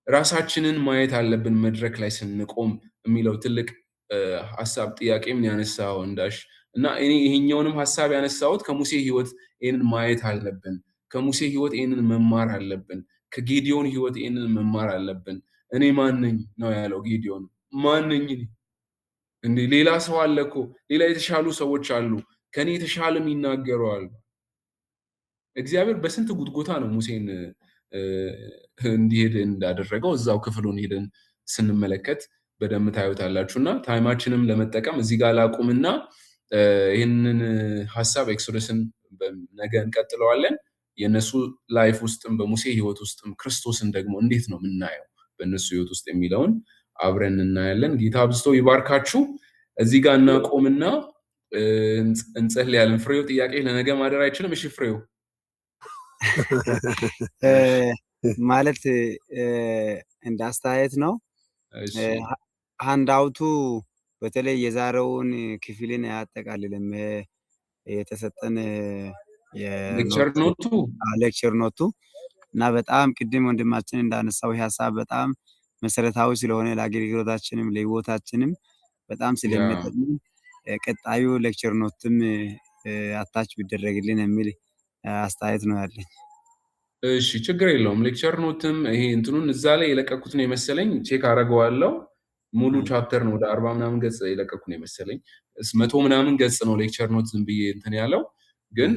ራሳችንን ማየት አለብን መድረክ ላይ ስንቆም የሚለው ትልቅ ሐሳብ ጥያቄም ያነሳው እንዳሽ እና እኔ ይሄኛውንም ሐሳብ ያነሳውት ከሙሴ ህይወት ይሄንን ማየት አለብን። ከሙሴ ህይወት ይሄንን መማር አለብን። ከጌዲዮን ህይወት ይሄንን መማር አለብን። እኔ ማን ነኝ ነው ያለው ጌዲዮን። ማን ነኝ እንዴ? ሌላ ሰው አለ እኮ፣ ሌላ የተሻሉ ሰዎች አሉ፣ ከኔ የተሻለም ይናገራሉ። እግዚአብሔር በስንት ጉትጎታ ነው ሙሴን እንዲሄድ እንዳደረገው እዛው ክፍሉን ሄደን ስንመለከት በደንብ ታዩታላችሁና ታይማችንም ለመጠቀም እዚህ ጋር ላቁምና ይህንን ሐሳብ ኤክሶደስን ነገ እንቀጥለዋለን። የነሱ ላይፍ ውስጥም በሙሴ ህይወት ውስጥም ክርስቶስን ደግሞ እንዴት ነው የምናየው በእነሱ ህይወት ውስጥ የሚለውን አብረን እናያለን። ጌታ አብዝቶ ይባርካችሁ። እዚህ ጋር እናቆምና እንጸልያለን። ፍሬው ጥያቄ ለነገ ማደር አይችልም? እሺ ፍሬው ማለት እንደ አስተያየት ነው። ሃንዳውቱ በተለይ የዛሬውን ክፍልን አያጠቃልልም። የተሰጠን ሌክቸር ኖቱ እና በጣም ቅድም ወንድማችን እንዳነሳው ሐሳብ በጣም መሰረታዊ ስለሆነ ለአገልግሎታችንም ለህይወታችንም በጣም ስለሚጠቅም ቀጣዩ ሌክቸር ኖትም አታች ቢደረግልን የሚል አስተያየት ነው ያለኝ። እሺ ችግር የለውም። ሌክቸር ኖትም ይሄ እንትኑን እዛ ላይ የለቀኩት ነው የመሰለኝ፣ ቼክ አደርገዋለሁ። ሙሉ ቻፕተር ነው ወደ 40 ምናምን ገጽ የለቀኩት ነው የመሰለኝ። 100 ምናምን ገጽ ነው ሌክቸር ኖት ዝም ብዬ እንትን ያለው። ግን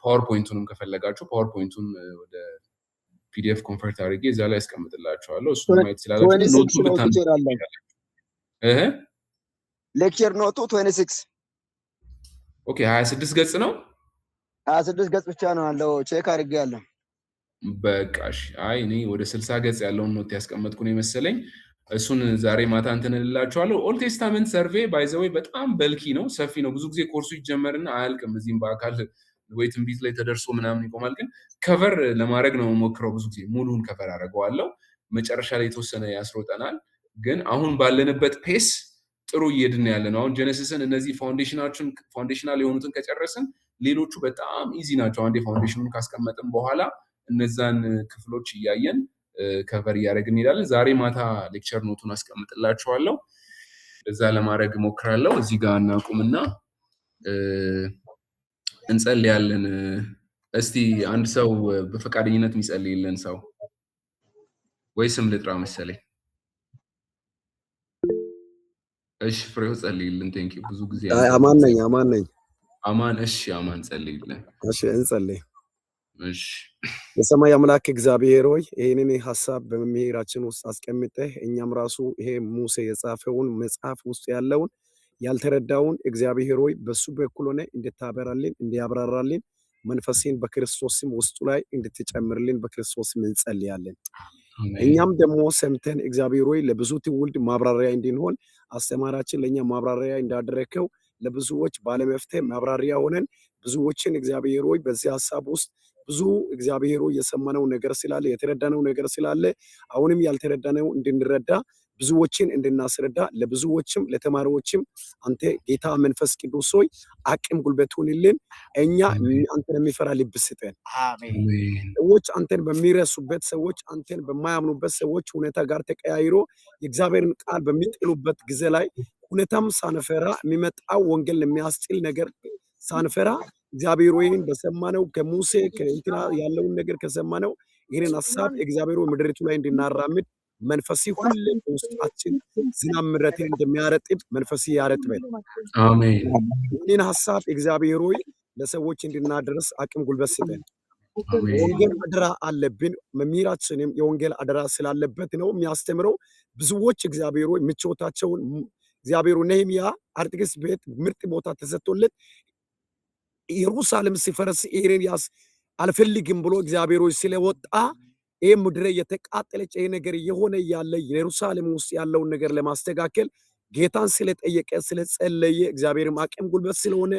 ፓወርፖይንቱንም ከፈለጋችሁ ፓወርፖይንቱን ወደ ፒዲኤፍ ኮንቨርት አድርጌ እዛ ላይ አስቀምጥላችኋለሁ። እሱ ማየት ስላላችሁ ኖቱ ሌክቸር ኖቱ 26 ኦኬ 26 ገጽ ነው። 26 ገጽ ብቻ ነው ያለው። ቼክ አድርጌያለሁ። በቃሽ። አይ እኔ ወደ 60 ገጽ ያለውን ኖት ያስቀመጥኩ ነው የመሰለኝ። እሱን ዛሬ ማታ እንትን እልላችኋለሁ። ኦልድ ቴስታመንት ሰርቬይ ባይ ዘ ዌይ በጣም በልኪ ነው፣ ሰፊ ነው። ብዙ ጊዜ ኮርሱ ይጀመርና አያልቅም። እዚህም በአካል ወይ ትንቢት ላይ ተደርሶ ምናምን ይቆማል። ግን ከቨር ለማድረግ ነው የምሞክረው። ብዙ ጊዜ ሙሉን ከቨር አደርገዋለሁ። መጨረሻ ላይ የተወሰነ ያስሮጠናል። ግን አሁን ባለንበት ፔስ ጥሩ እየሄድን ያለ ነው። አሁን ጀነሲስን እነዚህ ፋውንዴሽናል የሆኑትን ከጨረስን ሌሎቹ በጣም ኢዚ ናቸው። አንዴ ፋውንዴሽኑን ካስቀመጥን በኋላ እነዛን ክፍሎች እያየን ከቨር እያደረግን እንሄዳለን። ዛሬ ማታ ሌክቸር ኖቱን አስቀምጥላችኋለሁ። እዛ ለማድረግ እሞክራለሁ። እዚህ ጋር እናቁምና እንጸልያለን። እስቲ አንድ ሰው በፈቃደኝነት የሚጸልይልን ሰው ወይ ስም ልጥራ መሰለኝ። እሺ ፍሬው ጸልይልን። ቴንክ ዩ። ብዙ ጊዜ አማን ነኝ። አማን። እሺ አማን ጸልይልን። እሺ እንጸልይ። እሺ የሰማይ አምላክ እግዚአብሔር ሆይ ይሄንን ሐሳብ በመምህራችን ውስጥ አስቀምጠህ እኛም ራሱ ይሄ ሙሴ የጻፈውን መጽሐፍ ውስጥ ያለውን ያልተረዳውን እግዚአብሔር ሆይ በሱ በኩል ሆነ እንድታበራልን እንዲያብራራልን መንፈስን በክርስቶስም ውስጡ ላይ እንድትጨምርልን በክርስቶስም እንጸልያለን። እኛም ደግሞ ሰምተን እግዚአብሔር ሆይ ለብዙ ትውልድ ማብራሪያ እንድንሆን አስተማራችን ለኛ ማብራሪያ እንዳደረከው ለብዙዎች ባለመፍትሄ ማብራሪያ ሆነን ብዙዎችን እግዚአብሔር ሆይ በዚህ ሐሳብ ውስጥ ብዙ እግዚአብሔር ሆይ የሰማነው ነገር ስላለ የተረዳነው ነገር ስላለ አሁንም ያልተረዳነው እንድንረዳ ብዙዎችን እንድናስረዳ ለብዙዎችም ለተማሪዎችም አንተ ጌታ መንፈስ ቅዱስ ሆይ አቅም ጉልበቱንልን እኛ አንተን የሚፈራ ልብ ስጠን። አሜን። ሰዎች አንተን በሚረሱበት ሰዎች አንተን በማያምኑበት ሰዎች ሁኔታ ጋር ተቀያይሮ የእግዚአብሔርን ቃል በሚጥሉበት ጊዜ ላይ ሁኔታም ሳንፈራ የሚመጣው ወንጌል የሚያስጥል ነገር ሳንፈራ እግዚአብሔር ሆይን በሰማነው ከሙሴ ከእንትና ያለውን ነገር ከሰማነው ይሄንን ሐሳብ እግዚአብሔር ሆይ ምድሪቱ ላይ እንድናራምድ መንፈስ ሁሉ በውስጣችን ዝናብ ምሕረትን እንደሚያረጥብ መንፈስ ያረጥበን። አሜን። ይህን ሐሳብ እግዚአብሔር ሆይ ለሰዎች እንድናደርስ አቅም ጉልበት ስጠን። የወንጌል አደራ አለብን። መምህራችንም የወንጌል አደራ ስላለበት ነው የሚያስተምረው። ብዙዎች እግዚአብሔር ሆይ ምቾታቸውን እግዚአብሔር ነህምያ አርጤክስስ ቤት ምርጥ ቦታ ተሰጥቶለት ኢየሩሳሌም ሲፈርስ ኤርምያስ አልፈልግም ብሎ እግዚአብሔር ሆይ ስለወጣ ይሄ ምድር የተቃጠለች ይሄ ነገር የሆነ ያለ ኢየሩሳሌም ውስጥ ያለውን ነገር ለማስተካከል ጌታን ስለጠየቀ ስለጸለየ እግዚአብሔርም አቅም ጉልበት ስለሆነ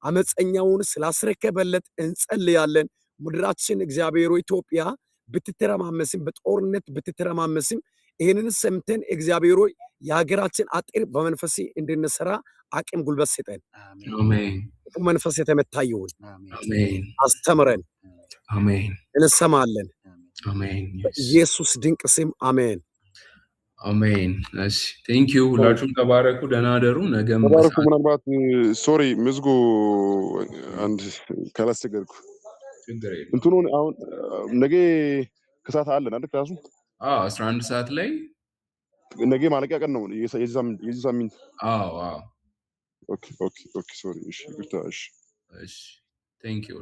አመፀኛውን ስላስረከበለት እንጸልያለን። ምድራችን እግዚአብሔር ሆይ ኢትዮጵያ ብትተረማመስም በጦርነት ብትተረማመስም ይሄንን ሰምተን እግዚአብሔር ሆይ የሀገራችን አጥር በመንፈስ እንድንሰራ አቅም ጉልበት ስጠን። አሜን። መንፈስ የተመታ ይሁን። አሜን። አስተምረን። አሜን። እንሰማለን። አሜን። ኢየሱስ ድንቅ ስም አሜን። አሜን። እሺ ቴንክ ዩ ሁላችሁም ተባረኩ። ደህና አደሩ። ነገም ተባረኩ። ምናልባት ሶሪ ምዝጉ አንድ ካላስቸገርኩ ችግር የለም። እንትኑን አሁን ነገ ከሰዓት አለን አይደል? ክላሱ 11 ሰዓት ላይ ነገ ማለቂያ ቀን ነው የዚህ ሳምንት። አዎ ኦኬ ሶሪ። እሺ ይቅርታ። እሺ ቴንክ ዩ።